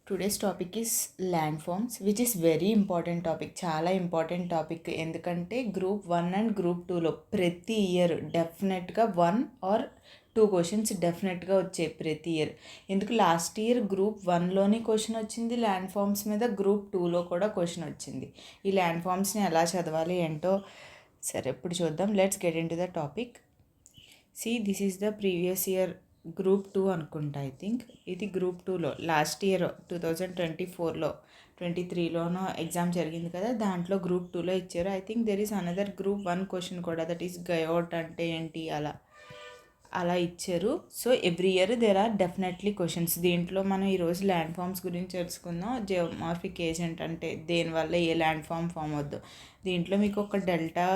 Today's topic is land forms which is very important topic. చాలా important topic. ఎందుకంటే group 1 and group 2లో ప్రతి year డెఫినెట్గా 1 or 2 questions డెఫినెట్గా వచ్చాయి ప్రతి ఇయర్. ఎందుకు లాస్ట్ ఇయర్ గ్రూప్ 1లోని క్వశ్చన్ వచ్చింది ల్యాండ్ ఫార్మ్స్ మీద, గ్రూప్ 2లో కూడా క్వశ్చన్ వచ్చింది. ఈ ల్యాండ్ ఫార్మ్స్ని ఎలా చదవాలి ఏంటో సరే ఇప్పుడు చూద్దాం. Let's get into the topic. This is the previous year group 2 అనుకుంటా. ఐ థింక్ ఇది గ్రూప్ 2లో లాస్ట్ ఇయర్ 2024లో 23లోనో ఎగ్జామ్ జరిగింది కదా, దాంట్లో గ్రూప్ 2లో ఇచ్చారు. I think there is another group 1 question కూడా, దట్ ఈస్ గయోట్ అంటే ఏంటి అలా ఇచ్చారు. So every year there are definitely questions. దీంట్లో మనం ఈరోజు ల్యాండ్ ఫార్మ్స్ గురించి తెలుసుకుందాం. జియోమార్ఫిక్ ఏజెంట్ అంటే దేనివల్ల ఏ ల్యాండ్ ఫామ్ అవుద్దు. దీంట్లో మీకు ఒక డెల్టా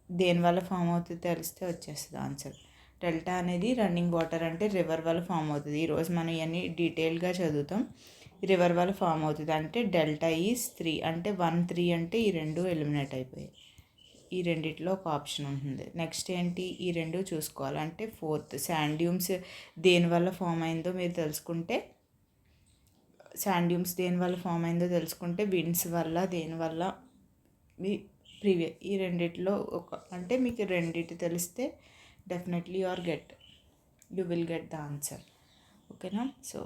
దేనివల్ల ఫామ్ అవుతుంది తెలిస్తే వచ్చేస్తుంది ఆన్సర్. డెల్టా అనేది రన్నింగ్ వాటర్ అంటే రివర్ వల్ల ఫామ్ అవుతుంది. ఈరోజు మనం ఇవన్నీ డీటెయిల్గా చదువుతాం. రివర్ వల్ల ఫామ్ అవుతుంది అంటే డెల్టా ఈజ్ 3 అంటే 1, 3 అంటే ఈ రెండు ఎలిమినేట్ అయిపోయాయి. ఈ రెండిట్లో ఒక ఆప్షన్ ఉంటుంది. నెక్స్ట్ ఏంటి, ఈ రెండు చూసుకోవాలి. అంటే 4th శాండ్ డ్యూమ్స్ దేనివల్ల ఫామ్ అయిందో మీరు తెలుసుకుంటే, విండ్స్ వల్ల దేనివల్ల మీ ఈ రెండిట్లో ఒక అంటే మీకు రెండిటి తెలిస్తే definitely you will get the answer. ఓకేనా? సో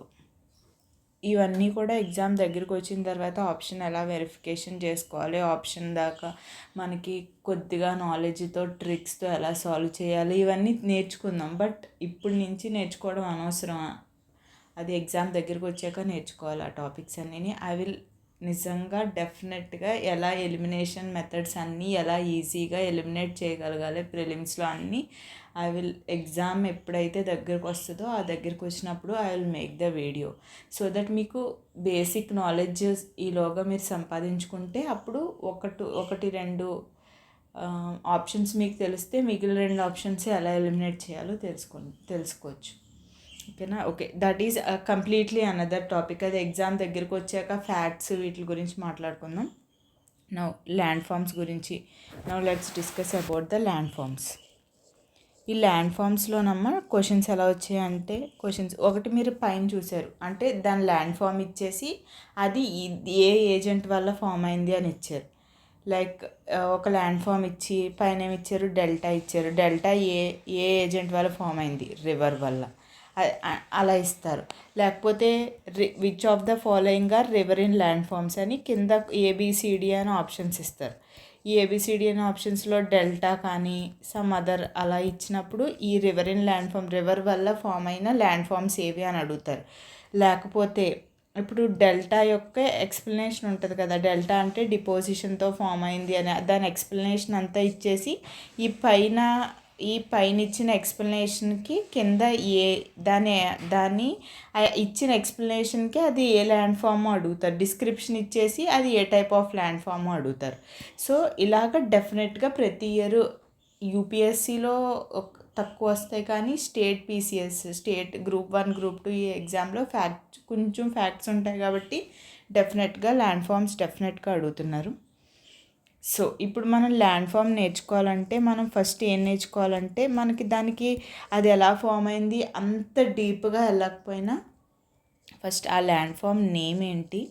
ఇవన్నీ కూడా ఎగ్జామ్ దగ్గరికి వచ్చిన తర్వాత ఆప్షన్ ఎలా వెరిఫికేషన్ చేసుకోవాలి, ఆప్షన్ దాకా మనకి కొద్దిగా నాలెడ్జ్తో ట్రిక్స్తో ఎలా సాల్వ్ చేయాలి ఇవన్నీ నేర్చుకుందాం. బట్ ఇప్పటి నుంచి నేర్చుకోవడం అనవసరం. అది ఎగ్జామ్ దగ్గరికి వచ్చాక నేర్చుకోవాలి ఆ టాపిక్స్ అన్నీ. ఐ విల్ నిజంగా డెఫినెట్గా ఎలా ఎలిమినేషన్ మెథడ్స్ అన్నీ ఎలా ఈజీగా ఎలిమినేట్ చేయగలగాలి ప్రిలిమ్స్లో అన్నీ ఐ విల్ ఎగ్జామ్ ఎప్పుడైతే దగ్గరకు వస్తుందో ఆ దగ్గరికి వచ్చినప్పుడు I will make the video. So that మీకు బేసిక్ నాలెడ్జ్ ఈలోగా మీరు సంపాదించుకుంటే అప్పుడు ఒకటి రెండు ఆప్షన్స్ మీకు తెలిస్తే మిగిలిన 2 ఆప్షన్స్ ఎలా ఎలిమినేట్ చేయాలో తెలుసుకోవచ్చు. ఓకేనా? Okay, that is completely another topic. అది ఎగ్జామ్ దగ్గరికి వచ్చాక ఫ్యాక్ట్స్ వీటి గురించి మాట్లాడుకుందాం. నౌ ల్యాండ్ ఫార్మ్స్ గురించి. Now let's discuss about the land forms. ఈ ల్యాండ్ ఫార్మ్స్లోనమ్మ క్వశ్చన్స్ ఎలా వచ్చాయంటే, ఒకటి మీరు పైన చూసారు అంటే దాని ల్యాండ్ ఫార్మ్ ఇచ్చేసి అది ఏ ఏజెంట్ వల్ల ఫామ్ అయింది అని ఇచ్చారు. లైక్ ఒక ల్యాండ్ ఫామ్ ఇచ్చి పైన ఏమి ఇచ్చారు, డెల్టా ఇచ్చారు. డెల్టా ఏ ఏజెంట్ వల్ల ఫామ్ అయింది, రివర్ వల్ల అలా ఇస్తారు. లేకపోతే which of the following are river in land forms అని కింద ఏబిసిడి అని ఆప్షన్స్ ఇస్తారు. ఈ ఏబిసిడి అనే ఆప్షన్స్లో డెల్టా కానీ సమ్ అదర్ అలా ఇచ్చినప్పుడు ఈ river in land form river వల్ల ఫామ్ అయిన ల్యాండ్ ఫార్మ్స్ ఏవి అని అడుగుతారు. లేకపోతే ఇప్పుడు డెల్టా యొక్క ఎక్స్ప్లెనేషన్ ఉంటుంది కదా, డెల్టా అంటే డిపోజిషన్తో ఫామ్ అయింది అని దాని ఎక్స్ప్లెనేషన్ అంతా ఇచ్చేసి ఈ పైన ఇచ్చిన ఎక్స్ప్లెనేషన్కి కింద దాన్ని ఇచ్చిన ఎక్స్ప్లెనేషన్కి అది ఏ ల్యాండ్ ఫామో అడుగుతారు. డిస్క్రిప్షన్ ఇచ్చేసి అది ఏ టైప్ ఆఫ్ ల్యాండ్ ఫామో అడుగుతారు. సో ఇలాగ డెఫినెట్గా ప్రతి ఇయర్ యూపీఎస్సీలో తక్కువ వస్తాయి, కానీ స్టేట్ గ్రూప్ 1 గ్రూప్ 2 ఈ ఎగ్జామ్లో కొంచెం ఫ్యాక్ట్స్ ఉంటాయి కాబట్టి డెఫినెట్గా ల్యాండ్ ఫార్మ్స్ డెఫినెట్గా అడుగుతున్నారు. సో ఇప్పుడు మనం ల్యాండ్ ఫామ్ నేర్చుకోవాలంటే మనం ఫస్ట్ ఏం నేర్చుకోవాలంటే మనకి దానికి అది ఎలా ఫామ్ అయింది అంత డీప్గా వెళ్ళకపోయినా ఫస్ట్ ఆ ల్యాండ్ ఫామ్ నేమ్ ఏంటి,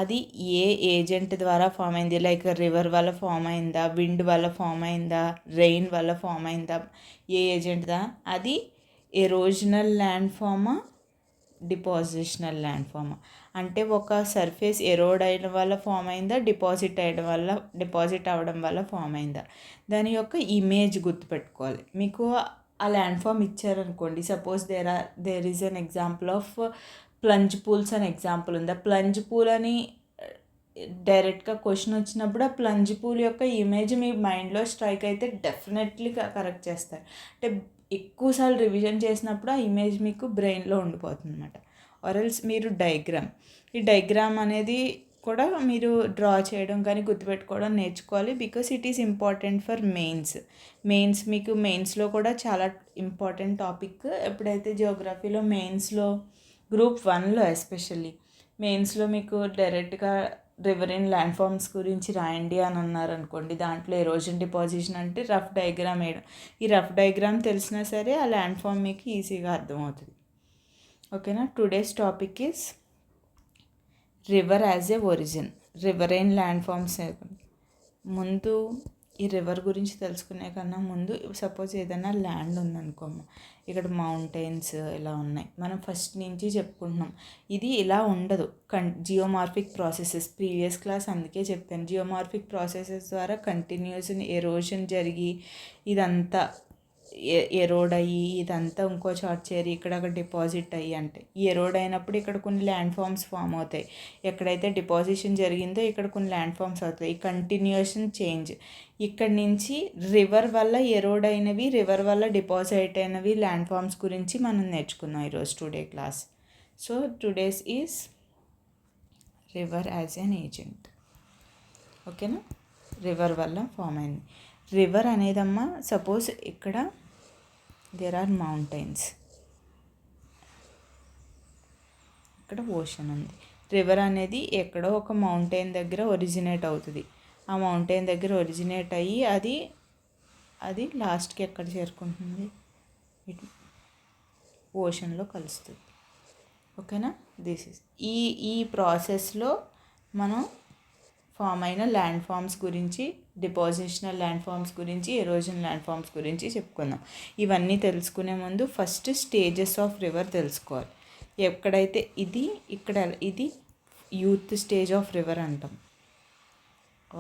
అది ఏ ఏజెంట్ ద్వారా ఫామ్ అయింది, లైక్ రివర్ వల్ల ఫామ్ అయిందా, విండ్ వల్ల ఫామ్ అయిందా, రెయిన్ వల్ల ఫామ్ అయిందా, ఏ ఏజెంట్దా, అది ఎరోజనల్ ల్యాండ్ ఫామా డిపాజిషనల్ ల్యాండ్ ఫామ్ అంటే ఒక సర్ఫేస్ ఎరోడ్ అయ్యడం వల్ల ఫామ్ అయిందా, డిపాజిట్ అవ్వడం వల్ల ఫామ్ అయిందా, దాని యొక్క ఇమేజ్ గుర్తుపెట్టుకోవాలి. మీకు ఆ ల్యాండ్ ఫామ్ ఇచ్చారనుకోండి, suppose there is an example of plunge pools అని ఎగ్జాంపుల్ ఉంది. ఆ ప్లంజ్ పూల్ అని డైరెక్ట్గా క్వశ్చన్ వచ్చినప్పుడు ఆ ప్లంజ్ పూల్ యొక్క ఇమేజ్ మీ మైండ్లో స్ట్రైక్ అయితే డెఫినెట్లీ కరెక్ట్ చేస్తారు. అంటే ఎక్కువసార్లు రివిజన్ చేసినప్పుడు ఆ ఇమేజ్ మీకు బ్రెయిన్లో ఉండిపోతుంది అనమాట. ఆర్ఎల్స్ మీరు ఈ డయాగ్రామ్ అనేది కూడా మీరు డ్రా చేయడం కానీ గుర్తుపెట్టుకోవడం నేర్చుకోవాలి. Because it is important for mains మీకు మెయిన్స్లో కూడా చాలా ఇంపార్టెంట్ టాపిక్. ఎప్పుడైతే జియోగ్రఫీలో మెయిన్స్లో గ్రూప్ 1లో ఎస్పెషల్లీ మెయిన్స్లో మీకు డైరెక్ట్గా రివర్ ఇన్ ల్యాండ్ ఫార్మ్స్ గురించి రాయండి అని అన్నారు అనుకోండి, దాంట్లో ఎరోజన్ డిపాజిషన్ అంటే రఫ్ డయాగ్రామ్ వేయడం. ఈ రఫ్ డయాగ్రామ్ తెలిసినా సరే ఆ ల్యాండ్ ఫామ్ మీకు ఈజీగా అర్థమవుతుంది. ఓకేనా? Today's topic is river as a origin. Riverine land forms ముందు ఈ రివర్ గురించి తెలుసుకునే కన్నా ముందు సపోజ్ ఏదైనా ల్యాండ్ ఉందనుకోము, ఇక్కడ మౌంటైన్స్ ఇలా ఉన్నాయి, మనం ఫస్ట్ నుంచి చెప్పుకుంటున్నాం. ఇది ఇలా ఉండదు. జియోమార్ఫిక్ ప్రాసెసెస్ ప్రీవియస్ క్లాస్ అందుకే చెప్పాను. జియోమార్ఫిక్ ప్రాసెసెస్ ద్వారా కంటిన్యూస్ ఎరోషన్ జరిగి ఇదంతా ఎరోడ్ అయ్యి ఇదంతా ఇంకో చోట చేరి ఇక్కడ డిపాజిట్ అయ్యి, అంటే ఈ ఎరోడ్ అయినప్పుడు ఇక్కడ కొన్ని ల్యాండ్ ఫామ్స్ ఫామ్ అవుతాయి. ఎక్కడైతే డిపాజిషన్ జరిగిందో ఇక్కడ కొన్ని ల్యాండ్ ఫామ్స్ అవుతాయి. ఈ కంటిన్యూషన్ చేంజ్ ఇక్కడ నుంచి రివర్ వల్ల ఎరోడ్ అయినవి, రివర్ వల్ల డిపాజిట్ అయినవి ల్యాండ్ ఫామ్స్ గురించి మనం నేర్చుకున్నాం ఈరోజు today class. So today's is river as an agent. ఓకేనా? రివర్ వల్ల ఫామ్ అయింది. రివర్ అనేదమ్మా సపోజ్ ఇక్కడ దేర్ ఆర్ మౌంటైన్స్, ఇక్కడ ఓషన్ ఉంది. రివర్ అనేది ఎక్కడో ఒక మౌంటైన్ దగ్గర ఒరిజినేట్ అవుతుంది. ఆ మౌంటైన్ దగ్గర ఒరిజినేట్ అయ్యి అది లాస్ట్కి ఎక్కడ చేరుకుంటుంది? ఓషన్లో కలుస్తుంది. ఓకేనా? దిస్ ఇస్ ఈ ప్రాసెస్లో మనం ఫామ్ అయిన ల్యాండ్ ఫామ్స్ గురించి, డిపాజిషనల్ ల్యాండ్ ఫామ్స్ గురించి, ఎరోజన్ ల్యాండ్ ఫామ్స్ గురించి చెప్పుకుందాం. ఇవన్నీ తెలుసుకునే ముందు ఫస్ట్ స్టేజెస్ ఆఫ్ రివర్ తెలుసుకోవాలి. ఎక్కడైతే ఇది యూత్ స్టేజ్ ఆఫ్ రివర్ అంటాం,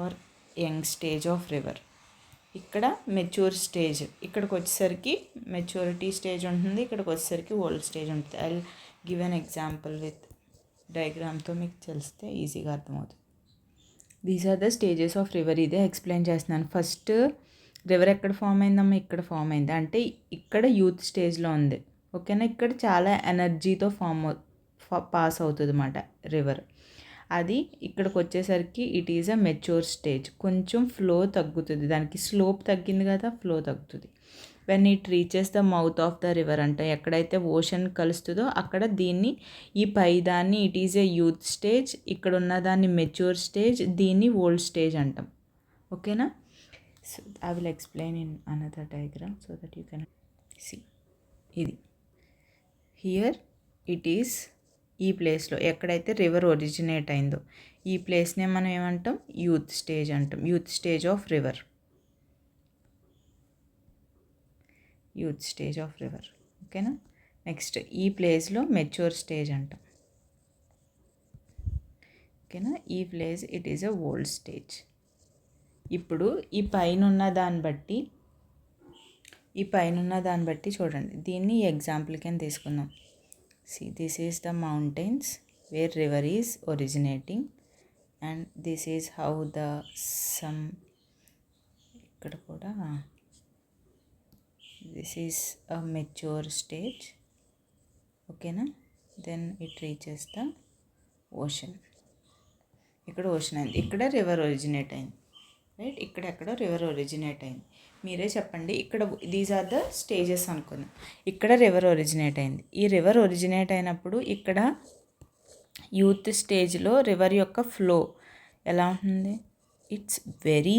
or young stage of river. ఇక్కడ మెచ్యూర్ స్టేజ్, ఇక్కడికి వచ్చేసరికి మెచ్యూరిటీ స్టేజ్ ఉంటుంది, ఇక్కడికి వచ్చేసరికి ఓల్డ్ స్టేజ్ ఉంటుంది. I will give an example with డయాగ్రామ్తో, మీకు తెలిస్తే ఈజీగా అర్థమవుతుంది. These are the stages of river. ఇదే ఎక్స్ప్లెయిన్ చేస్తున్నాను. ఫస్ట్ రివర్ ఎక్కడ ఫామ్ అయిందమ్మా? ఇక్కడ ఫామ్ అయింది. అంటే ఇక్కడ యూత్ స్టేజ్లో ఉంది. ఓకేనా? ఇక్కడ చాలా ఎనర్జీతో పాస్ అవుతుంది అన్నమాట రివర్. అది ఇక్కడికి వచ్చేసరికి it is a mature stage. కొంచెం ఫ్లో తగ్గుతుంది, దానికి స్లోప్ తగ్గింది కదా, ఫ్లో తగ్గుతుంది. When it reaches the mouth of the river అంటే ఎక్కడైతే ఓషన్ కలుస్తుందో అక్కడ దీన్ని, ఈ పైదాన్ని it is a youth stage, ఇక్కడ ఉన్న దాన్ని మెచ్యూర్ స్టేజ్, దీన్ని ఓల్డ్ స్టేజ్ అంటాం. ఓకేనా? So I will explain in another diagram so that you can see. ఇది హియర్ ఇట్ ఈస్, ఈ ప్లేస్లో ఎక్కడైతే రివర్ ఒరిజినేట్ అయిందో ఈ ప్లేస్నే మనం ఏమంటాం? యూత్ స్టేజ్ అంటాం. Youth stage of river, youth stage of river. ఓకేనా? నెక్స్ట్ ఈ ప్లేస్లో మెచ్యూర్ స్టేజ్ అంటాం. ఓకేనా? ఈ place it is a old stage. ఇప్పుడు ఈ పైన ఉన్న దాన్ని బట్టి చూడండి, దీన్ని ఎగ్జాంపుల్ కింద తీసుకుందాం. See, this is the mountains where river is originating, and this is how the ikkada kuda this is a mature stage. Okay na? Then it reaches the ocean. ఇక్కడ ఓషన్ అయింది, ఇక్కడ రివర్ ఒరిజినేట్ అయింది. Right? ఇక్కడెక్కడో river originate అయింది. మీరే చెప్పండి. ఇక్కడ these are the stages అనుకుందాం. ఇక్కడ రివర్ ఒరిజినేట్ అయింది. ఈ రివర్ ఒరిజినేట్ అయినప్పుడు ఇక్కడ యూత్ స్టేజ్లో రివర్ యొక్క ఫ్లో ఎలా ఉంటుంది? ఇట్స్ వెరీ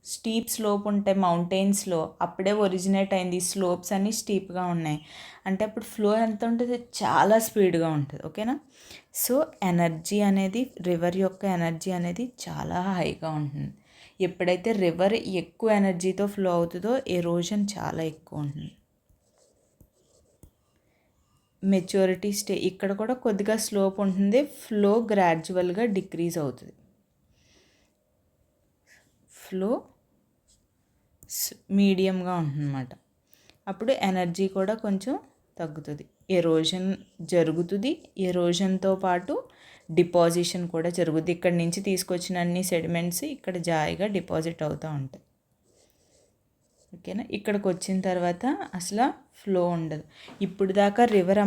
స్టీప్ స్లోప్ ఉంటాయి మౌంటైన్స్లో. అప్పుడే ఒరిజినేట్ అయింది, స్లోప్స్ అన్నీ స్టీప్గా ఉన్నాయి అంటే అప్పుడు ఫ్లో ఎంత ఉంటుంది? చాలా స్పీడ్గా ఉంటుంది. ఓకేనా? సో ఎనర్జీ అనేది, రివర్ యొక్క ఎనర్జీ అనేది చాలా హైగా ఉంటుంది. ఎప్పుడైతే రివర్ ఎక్కువ ఎనర్జీతో ఫ్లో అవుతుందో ఎరోజన్ చాలా ఎక్కువ ఉంటుంది. మెచ్యూరిటీ ఇక్కడ కూడా కొద్దిగా స్లోప్ ఉంటుంది, ఫ్లో గ్రాడ్యువల్గా డిక్రీజ్ అవుతుంది. ఫ్లో మీడియంగా ఉంటుందన్నమాట. అప్పుడు ఎనర్జీ కూడా కొంచెం తగ్గుతుంది, ఎరోజన్ జరుగుతుంది. ఎరోజన్తో పాటు డిపాజిషన్ కూడా జరుగుద్ది. ఇక్కడ నుంచి తీసుకొచ్చిన అన్ని సెడిమెంట్స్ ఇక్కడ జాయిగా డిపాజిట్ అవుతూ ఉంటాయి. ఓకేనా? ఇక్కడికి వచ్చిన తర్వాత అసలు ఫ్లో ఉండదు. ఇప్పుడు దాకా రివర్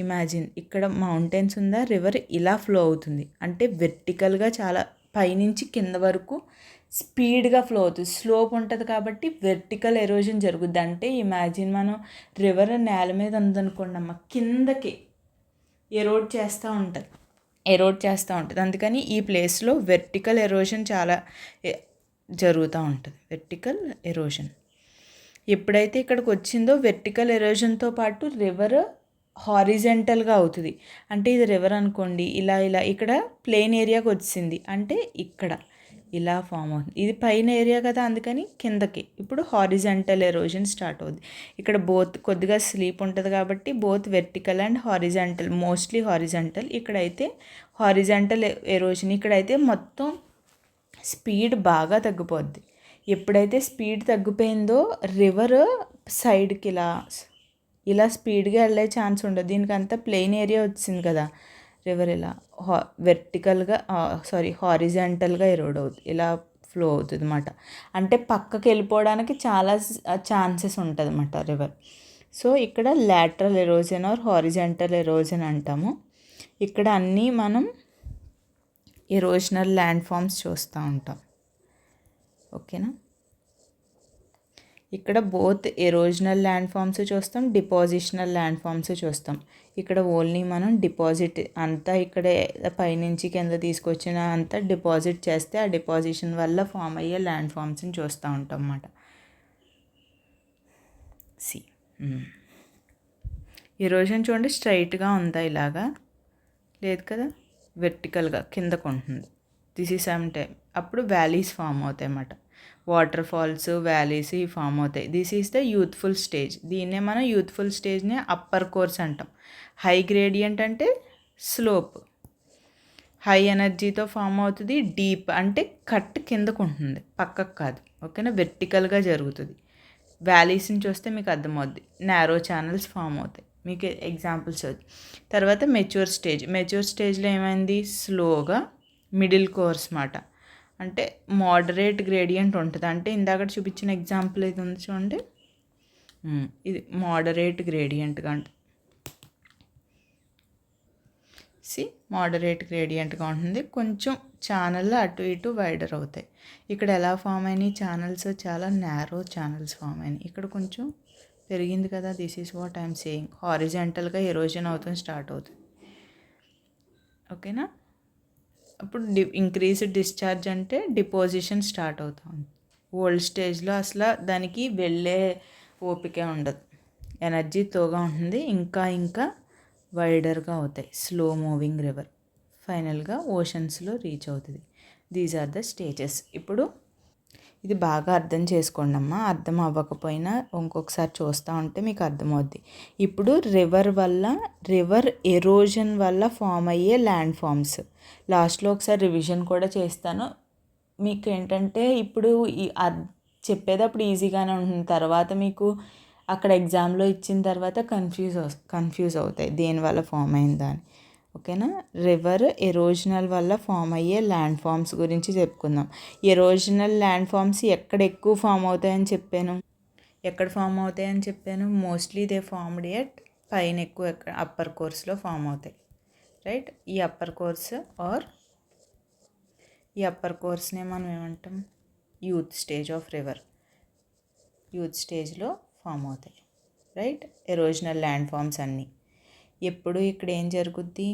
ఇమాజిన్ ఇక్కడ మౌంటైన్స్ ఉందా, రివర్ ఇలా ఫ్లో అవుతుంది అంటే వెర్టికల్గా చాలా పైనుంచి కింద వరకు స్పీడ్గా ఫ్లో అవుతుంది. స్లోప్ ఉంటుంది కాబట్టి వెర్టికల్ ఎరోజన్ జరుగుద్ది. అంటే ఇమాజిన్ మనం రివర్ నేల మీద ఉందనుకోండి కిందకి ఎరోడ్ చేస్తూ ఉంటుంది. అందుకని ఈ ప్లేస్లో వెర్టికల్ ఎరోజన్ చాలా జరుగుతూ ఉంటుంది. వెర్టికల్ ఎరోజన్ ఎప్పుడైతే ఇక్కడికి వచ్చిందో వెర్టికల్ ఎరోజన్తో పాటు రివర్ హారిజెంటల్గా అవుతుంది. అంటే ఇది రివర్ అనుకోండి, ఇలా ఇలా ఇక్కడ ప్లెయిన్ ఏరియాకి వచ్చింది అంటే ఇక్కడ ఇలా ఫామ్ అవుతుంది. ఇది పైన ఏరియా కదా, అందుకని కిందకి ఇప్పుడు హారిజెంటల్ ఎరోజన్ స్టార్ట్ అవుతుంది. ఇక్కడ బోత్ కొద్దిగా స్లీప్ ఉంటుంది కాబట్టి both vertical and horizontal, mostly horizontal. ఇక్కడైతే హారిజెంటల్ ఎరోజన్, ఇక్కడైతే మొత్తం స్పీడ్ బాగా తగ్గిపోద్ది. ఎప్పుడైతే స్పీడ్ తగ్గిపోయిందో రివర్ సైడ్కి ఇలా స్పీడ్గా వెళ్ళే ఛాన్స్ ఉండదు. దీనికి అంతా ప్లెయిన్ ఏరియా వచ్చింది కదా, రివర్ ఇలా వెర్టికల్గా హారిజెంటల్గా ఎరోడ్ అవుతుంది, ఇలా ఫ్లో అవుతుంది అన్నమాట. అంటే పక్కకి వెళ్ళిపోవడానికి చాలా ఛాన్సెస్ ఉంటుంది అన్నమాట రివర్. సో ఇక్కడ lateral erosion or horizontal erosion అంటాము. ఇక్కడ అన్నీ మనం ఎరోజనల్ ల్యాండ్ ఫామ్స్ చూస్తూ ఉంటాం. ఓకేనా, ఇక్కడ బోత్ ఎరోజనల్ ల్యాండ్ ఫామ్స్ చూస్తాం, డిపాజిషనల్ ల్యాండ్ ఫామ్స్ చూస్తాం. ఇక్కడ ఓన్లీ మనం డిపాజిట్ అంతా ఇక్కడే పైనుంచి కింద తీసుకొచ్చిన అంతా డిపాజిట్ చేస్తే ఆ డిపాజిషన్ వల్ల ఫామ్ అయ్యే ల్యాండ్ ఫామ్స్ని చూస్తూ ఉంటాం అన్నమాట. సి ఎరోజన్ చూడండి, స్ట్రైట్గా ఉందా, ఇలాగా లేదు కదా, వెర్టికల్గా కిందకు ఉంటుంది. దిస్ ఈజ్ సమ్ టైమ్ అప్పుడు వ్యాలీస్ ఫామ్ అవుతాయి అన్నమాట. వాటర్ ఫాల్స్, వ్యాలీస్ ఇవి ఫామ్ అవుతాయి. This is the youthful stage. దీన్నే మనం యూత్ఫుల్ స్టేజ్ని అప్పర్ కోర్స్ అంటాం. హై గ్రేడియంట్ అంటే స్లోప్, హై ఎనర్జీతో ఫామ్ అవుతుంది. డీప్ అంటే కట్ కిందకు ఉంటుంది, పక్కకు కాదు. ఓకేనా, వెర్టికల్గా జరుగుతుంది. వ్యాలీస్ని చూస్తే మీకు అర్థమవుద్ది, నారో ఛానల్స్ ఫామ్ అవుతాయి. మీకు ఎగ్జాంపుల్స్ తర్వాత మెచ్యూర్ స్టేజ్. మెచ్యూర్ స్టేజ్లో ఏమైంది, స్లోగా మిడిల్ కోర్స్ మాట, అంటే మోడరేట్ గ్రేడియంట్ ఉంటుంది. అంటే ఇందాక చూపించిన ఎగ్జాంపుల్ ఇది ఉంది చూడండి, ఇది మోడరేట్ గ్రేడియంట్గా ఉంటుంది. మోడరేట్ గ్రేడియంట్గా ఉంటుంది. కొంచెం ఛానల్ అటు ఇటు వైడర్ అవుతాయి. ఇక్కడ ఎలా ఫామ్ అయినాయి ఛానల్స్, చాలా నారో ఛానల్స్ ఫామ్ అయినాయి. ఇక్కడ కొంచెం పెరిగింది కదా, this is what I'm saying. హారిజెంటల్గా ఎరోజన్ అవుతుంది, స్టార్ట్ అవుతుంది. ఓకేనా, అప్పుడు ఇంక్రీజ్డ్ డిశ్చార్జ్ అంటే డిపోజిషన్ స్టార్ట్ అవుతుంది. ఓల్డ్ స్టేజ్లో అసలు దానికి వెళ్ళే ఓపిక ఉండదు, ఎనర్జీ తోగా ఉంటుంది, ఇంకా ఇంకా వైడర్గా అవుతాయి. స్లో మూవింగ్ రివర్ ఫైనల్గా ఓషన్స్లో రీచ్ అవుతుంది. These are the stages. ఇప్పుడు ఇది బాగా అర్థం చేసుకోండి అమ్మా, అర్థం అవ్వకపోయినా ఇంకొకసారి చూస్తూ ఉంటే మీకు అర్థమవుద్ది. ఇప్పుడు రివర్ ఎరోజన్ వల్ల ఫామ్ అయ్యే ల్యాండ్ ఫామ్స్ లాస్ట్లో ఒకసారి రివిజన్ కూడా చేస్తాను. మీకు ఏంటంటే ఇప్పుడు చెప్పేటప్పుడు ఈజీగానే ఉంటుంది, తర్వాత మీకు అక్కడ ఎగ్జామ్లో ఇచ్చిన తర్వాత కన్ఫ్యూజ్ అవుతాయి దేనివల్ల ఫామ్ అయిందా అని. ఓకేనా, రివర్ ఎరోజనల్ వల్ల ఫామ్ అయ్యే ల్యాండ్ ఫామ్స్ గురించి చెప్పుకుందాం. ఎరోజనల్ ల్యాండ్ ఫామ్స్ ఎక్కడ ఎక్కువ ఫామ్ అవుతాయని చెప్పాను, మోస్ట్లీ దే ఫార్మ్డ్ ఎట్ పైన ఎక్కువ అప్పర్ కోర్స్లో ఫామ్ అవుతాయి. రైట్, ఈ అప్పర్ కోర్స్నే మనం ఏమంటాం, youth stage of river. Youth స్టేజ్లో ఫామ్ అవుతాయి. రైట్, ఎరోజనల్ ల్యాండ్ ఫామ్స్ అన్నీ. ఎప్పుడు ఇక్కడ ఏం జరుగుద్ది,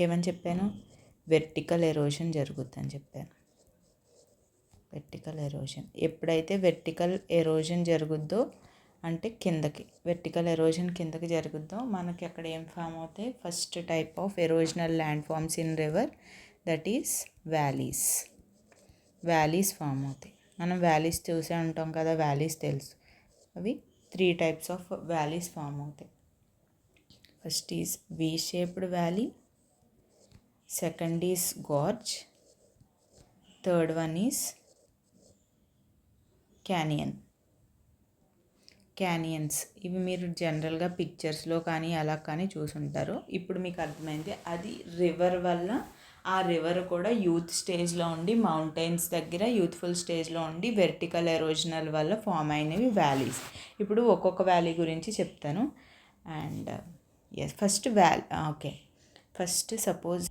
ఏమని చెప్పాను, వెర్టికల్ ఎరోజన్ జరుగుద్ది అని చెప్పాను. వెర్టికల్ ఎరోజన్ ఎప్పుడైతే వెర్టికల్ ఎరోజన్ జరుగుద్దో అంటే వెర్టికల్ ఎరోజన్ కిందకి జరుగుద్దో మనకి అక్కడ ఏం ఫామ్ అవుతాయి, first type of erosional land forms in river, that is valleys form అవుతాయి. మనం వ్యాలీస్ చూసే ఉంటాం కదా, వ్యాలీస్ తెలుసు. అవి 3 types ఆఫ్ వ్యాలీస్ ఫామ్ అవుతాయి. First is we shaped valley, second is gorge, third one is canyons. ఇవి మీరు జనరల్గా పిక్చర్స్లో కానీ అలా కానీ చూసుంటారు. ఇప్పుడు మీకు అర్థమైంది, అది రివర్ వల్ల, ఆ రివర్ కూడా యూత్ స్టేజ్లో ఉండి మౌంటైన్స్ దగ్గర యూత్ఫుల్ స్టేజ్లో ఉండి వెర్టికల్ ఎరోజనల్ వల్ల ఫామ్ అయినవి వ్యాలీస్. ఇప్పుడు ఒక్కొక్క వ్యాలీ గురించి చెప్తాను. అండ్ ఫస్ట్ సపోజ్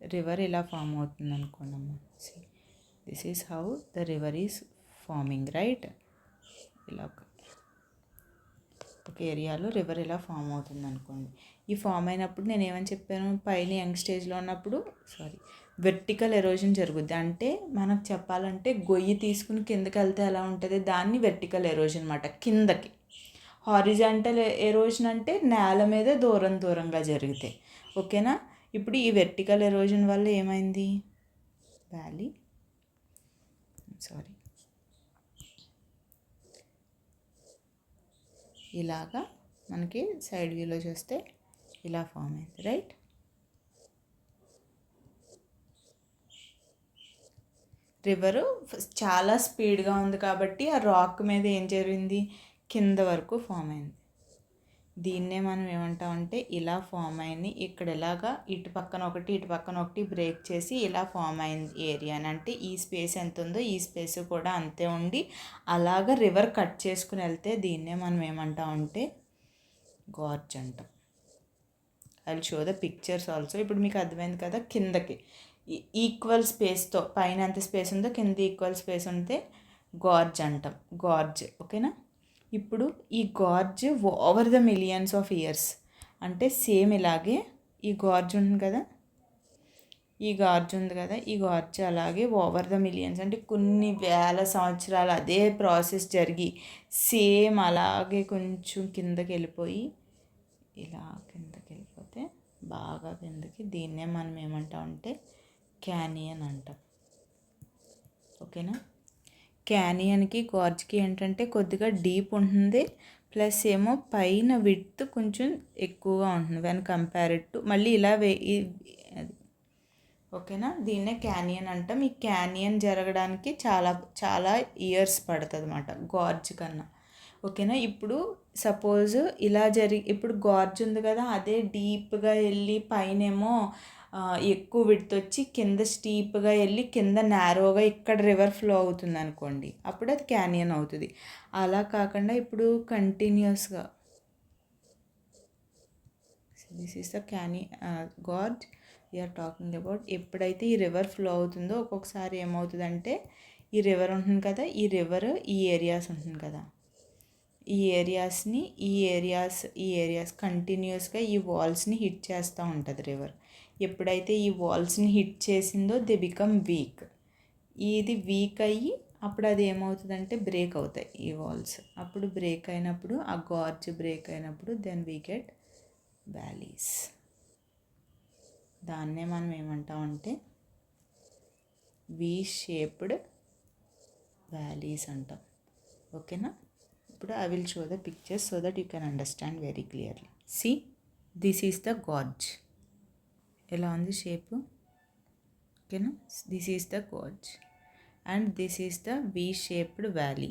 రివర్ ఇలా ఫామ్ అవుతుంది అనుకోండి. This is how the river is farming. Right, ఇలా ఒక ఏరియాలో రివర్ ఇలా ఫామ్ అవుతుంది అనుకోండి. ఈ ఫామ్ అయినప్పుడు నేను ఏమని చెప్పాను, పైన యంగ్ స్టేజ్లో ఉన్నప్పుడు వెర్టికల్ ఎరోజన్ జరుగుద్ది. అంటే మనకు చెప్పాలంటే గొయ్యి తీసుకుని కిందకి వెళ్తే ఎలా ఉంటుంది, దాన్ని వెర్టికల్ ఎరోజన్ అన్నమాట, కిందకి. హారిజాంటల్ ఎరోజన్ అంటే నేల మీద దూరం దూరంగా జరుగుతాయి. ఓకేనా. ఇప్పుడు ఈ వెర్టికల్ ఎరోజన్ వల్ల ఏమైంది, వ్యాలీ ఇలాగా మనకి సైడ్ వ్యూలో చూస్తే ఇలా ఫామ్ అయింది, రైట్. రివరు చాలా స్పీడ్గా ఉంది కాబట్టి ఆ రాక్ మీద ఏం జరిగింది, కింద వరకు ఫామ్ అయింది. దీన్నే మనం ఏమంటామంటే ఇలా ఫామ్ అయింది. ఇక్కడ ఇలాగా ఇటు పక్కన ఒకటి బ్రేక్ చేసి ఇలా ఫామ్ అయింది ఏరియా అని. అంటే ఈ స్పేస్ ఎంత ఉందో ఈ స్పేస్ కూడా అంతే ఉండి అలాగ రివర్ కట్ చేసుకుని వెళ్తే దీన్నే మనం ఏమంటామంటే గార్జ్ అంటాం. I will show the pictures also. ఇప్పుడు మీకు అర్థమైంది కదా, కిందకి ఈక్వల్ స్పేస్తో పైన ఎంత స్పేస్ ఉందో కింద ఈక్వల్ స్పేస్ ఉంటే గార్జ్ అంటాం, గార్జ్. ఓకేనా. ఇప్పుడు ఈ gorge over the millions of years అంటే సేమ్ ఇలాగే ఈ గార్జ్ ఉంది కదా, ఈ గార్జ్ అలాగే ఓవర్ ద మిలియన్స్ అంటే కొన్ని వేల సంవత్సరాలు అదే ప్రాసెస్ జరిగి సేమ్ అలాగే కొంచెం కిందకి వెళ్ళిపోయి ఇలా కిందకి వెళ్ళిపోతే బాగా కిందకి, దీన్నే మనం ఏమంటామంటే క్యానియన్ అంటాం. ఓకేనా. క్యానియన్కి గార్జ్కి ఏంటంటే కొద్దిగా డీప్ ఉంటుంది, ప్లస్ ఏమో పైన విడ్త్ కొంచెం ఎక్కువగా ఉంటుంది వెన్ కంపేర్డ్ టు మళ్ళీ ఇలా అది. ఓకేనా. దీన్నే క్యానియన్ అంటాం. ఈ క్యానియన్ జరగడానికి చాలా చాలా ఇయర్స్ పడుతుంది అన్నమాట గార్జ్ కన్నా. ఓకేనా. ఇప్పుడు సపోజ్ ఇలా ఇప్పుడు గార్జ్ ఉంది కదా, అదే డీప్గా వెళ్ళి పైనేమో ఎక్కువ విడ్త్ వచ్చి కింద స్టీప్గా వెళ్ళి కింద నేరోగా ఇక్కడ రివర్ ఫ్లో అవుతుంది అనుకోండి, అప్పుడు అది క్యానియన్ అవుతుంది. అలా కాకుండా ఇప్పుడు కంటిన్యూస్గా this is the gorge we're talking about. ఎప్పుడైతే ఈ రివర్ ఫ్లో అవుతుందో ఒక్కొక్కసారి ఏమవుతుందంటే ఈ రివర్ ఉంటుంది కదా, ఈ రివర్ ఈ ఏరియాస్ ఉంటుంది కదా, ఈ ఏరియాస్ కంటిన్యూస్గా ఈ వాల్స్ని హిట్ చేస్తూ ఉంటుంది రివర్. ఎప్పుడైతే ఈ వాల్స్ని హిట్ చేసిందో దే బికమ్ వీక్. ఇది వీక్ అయ్యి అప్పుడు అది ఏమవుతుందంటే బ్రేక్ అవుతాయి ఈ వాల్స్. అప్పుడు బ్రేక్ అయినప్పుడు ఆ గార్జ్ బ్రేక్ అయినప్పుడు దెన్ వీ గెట్ వ్యాలీస్. దాన్నే మనం ఏమంటామంటే వీ షేప్డ్ వ్యాలీస్ అంటాం. ఓకేనా. ఇప్పుడు I will show the pictures so that you can understand very clearly. See, this is the gorge. ఎలా ఉంది షేపు. ఓకేనా. This is the gorge and this is the V shaped valley.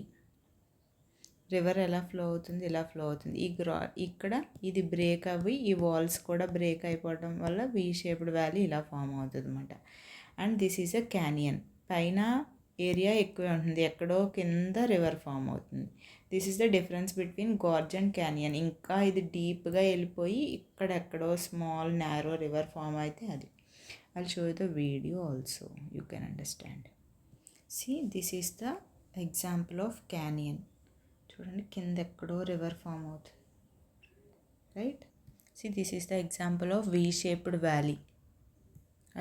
River ఎలా flow అవుతుంది, ఇలా ఫ్లో అవుతుంది. ఇక్కడ ఇది బ్రేక్ అవ్వి ఈ వాల్స్ కూడా బ్రేక్ అయిపోవడం వల్ల వీ షేప్డ్ వ్యాలీ ఇలా ఫామ్ అవుతుంది అనమాట. And this is a canyon. పైన ఏరియా ఎక్కువే ఉంటుంది, ఎక్కడో కింద రివర్ ఫామ్ అవుతుంది. దిస్ ఈస్ ద డిఫరెన్స్ బిట్వీన్ గార్జ్ అండ్ క్యానియన్. ఇంకా ఇది డీప్గా వెళ్ళిపోయి ఇక్కడెక్కడో స్మాల్ నారో రివర్ ఫామ్ అయితే అది. I will show you the video also, you can understand. See, this is the example of canyon. చూడండి కింద ఎక్కడో రివర్ ఫామ్ అవుతుంది, right. See, this is the example of V shaped valley.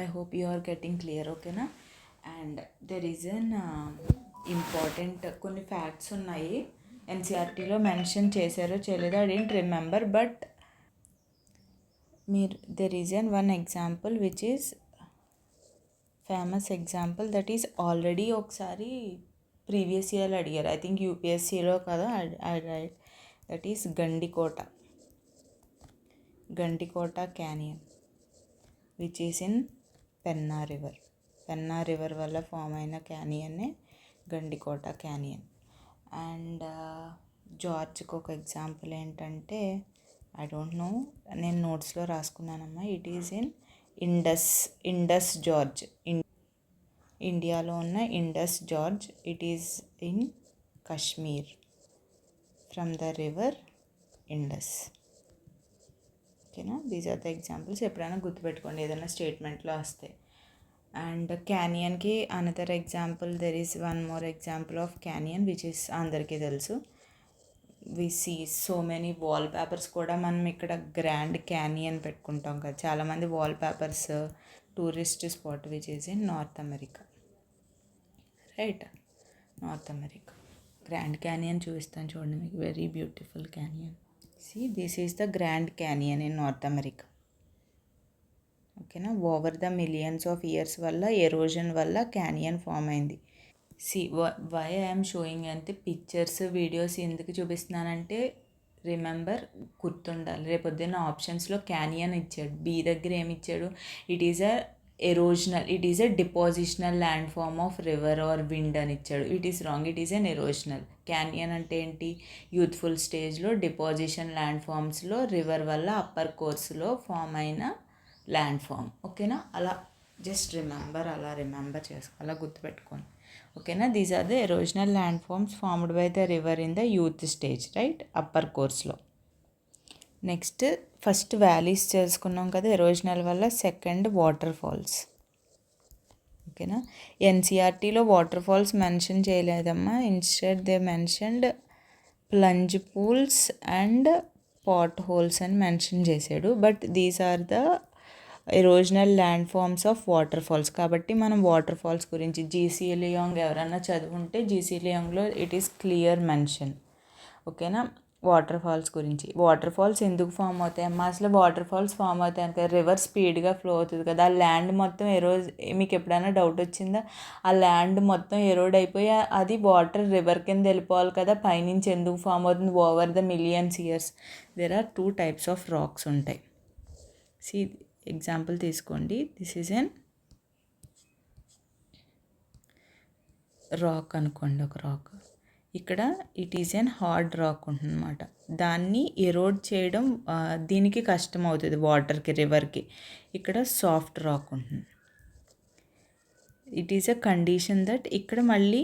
I hope you are getting clear. ఓకేనా. And there is an important కొన్ని facts ఉన్నాయి, ఎన్సీఆర్టీలో mention చేశారో చేయలేదో I don't remember, but there is one example which is famous example that is already ఒకసారి previous ఇయర్లో అడిగారు, I think యూపీఎస్సీలో కదా. Right, that is Gandikota canyon which is in Penna river వల్ల ఫామ్ అయిన క్యానియన్నే గండికోట క్యానియన్. అండ్ జార్జ్కి ఒక ఎగ్జాంపుల్ ఏంటంటే ఐ డోంట్ నో, నేను నోట్స్లో రాసుకున్నానమ్మా. It is in Indus gorge. ఇండియాలో ఉన్న Indus gorge. It is in Kashmir from the river Indus. ఓకేనా. These are the examples. ఎప్పుడైనా గుర్తుపెట్టుకోండి ఏదైనా స్టేట్మెంట్లో వస్తే. అండ్ క్యానియన్కి another example, there is one more example of canyon which is అందరికీ తెలుసు. We see so many wall papers కూడా మనం ఇక్కడ గ్రాండ్ క్యానియన్ పెట్టుకుంటాం కదా, చాలామంది wall papers tourist spot which is in North America, right. North America. Grand Canyon చూపిస్తాను చూడండి మీకు. Very beautiful canyon. See this is the Grand Canyon in North America. ఓకేనా. Over the millions of years వల్ల erosion వల్ల canyon form అయింది. See why I'm showing అంటే pictures videos ఎందుకు చూపిస్తున్నానంటే రిమెంబర్, గుర్తుండాలి. రేపొద్దున్న ఆప్షన్స్లో క్యానియన్ ఇచ్చాడు, బి దగ్గర ఏమి ఇచ్చాడు, it is a erosional, it is a depositional land form of river or wind అని ఇచ్చాడు. It is wrong, it is an erosional. Canyon అంటే ఏంటి, యూత్ఫుల్ స్టేజ్లో డిపాజిషన్ ల్యాండ్ ఫామ్స్లో రివర్ వల్ల అప్పర్ కోర్స్లో ఫామ్ అయిన ల్యాండ్ ఫామ్. ఓకేనా. అలా జస్ట్ రిమెంబర్, అలా రిమెంబర్ చేసుకో, అలా గుర్తుపెట్టుకోండి. ఓకేనా. These are the erosional land forms formed by the river in the youth stage, right, upper కోర్స్లో. నెక్స్ట్ ఫస్ట్ వ్యాలీస్ చేసుకున్నాం కదా ఎరోజనల్ వల్ల. Second water falls. ఓకేనా. ఎన్సీఆర్టీలో వాటర్ ఫాల్స్ మెన్షన్ చేయలేదమ్మా. Instead they mentioned plunge pools and pot holes అని mention చేశాడు. But these are the erosional land forms of water falls. కాబట్టి మనం వాటర్ ఫాల్స్ గురించి జీసీ లియాంగ్ ఎవరన్నా చదువుంటే జీసీ లియాంగ్లో ఇట్ ఈస్ క్లియర్ మెన్షన్. ఓకేనా. వాటర్ ఫాల్స్ గురించి, వాటర్ ఫాల్స్ ఎందుకు ఫామ్ అవుతాయి అమ్మా, అసలు వాటర్ ఫాల్స్ ఫామ్ అవుతాయి అంటే రివర్ స్పీడ్గా ఫ్లో అవుతుంది కదా, ఆ ల్యాండ్ మొత్తం మీకు ఎప్పుడైనా డౌట్ వచ్చిందా, ఆ ల్యాండ్ మొత్తం ఎరోడ్ అయిపోయి అది వాటర్ రివర్ కింద వెళ్ళిపోవాలి కదా, పైనుంచి ఎందుకు ఫామ్ అవుతుంది, over the millions years. There are 2 types of rocks ఉంటాయి. సి ఎగ్జాంపుల్ తీసుకోండి. దిస్ ఈజ్ ఎన్ రాక్ అనుకోండి, ఒక రాక్. ఇక్కడ it is an hard rock ఉంటుందన్నమాట. దాన్ని ఎరోడ్ చేయడం దీనికి కష్టం అవుతుంది, వాటర్కి, రివర్కి. ఇక్కడ సాఫ్ట్ రాక్ ఉంటుంది. It is a condition that ఇక్కడ మళ్ళీ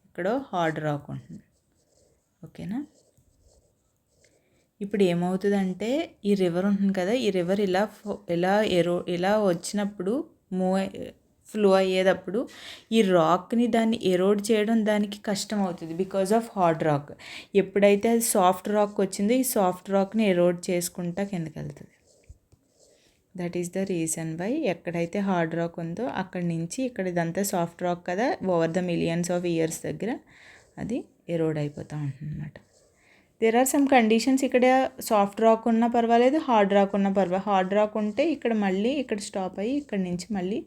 ఇక్కడ హార్డ్ రాక్ ఉంటుంది. ఓకేనా. ఇప్పుడు ఏమవుతుందంటే ఈ రివర్ ఉంటుంది కదా, ఈ రివర్ ఇలా వచ్చినప్పుడు ఫ్లో అయ్యేటప్పుడు ఈ రాక్ని దాన్ని ఎరోడ్ చేయడం దానికి కష్టం అవుతుంది బికాజ్ ఆఫ్ హార్డ్ రాక్. ఎప్పుడైతే అది సాఫ్ట్ రాక్ వచ్చిందో ఈ సాఫ్ట్ రాక్ని ఎరోడ్ చేసుకుంటా కిందకి వెళ్తుంది. That is the reason why ఎక్కడైతే హార్డ్ రాక్ ఉందో అక్కడి నుంచి ఇక్కడ ఇదంతా సాఫ్ట్ రాక్ కదా, over the millions of years దగ్గర అది ఎరోడ్ అయిపోతూ ఉంటుంది అన్నమాట. There are some conditions. ఇక్కడ సాఫ్ట్ రాక్ ఉన్నా పర్వాలేదు, హార్డ్ రాక్ ఉన్నా పర్వాలేదు. హార్డ్ రాక్ ఉంటే ఇక్కడ మళ్ళీ ఇక్కడ స్టాప్ అయ్యి ఇక్కడ నుంచి మళ్ళీ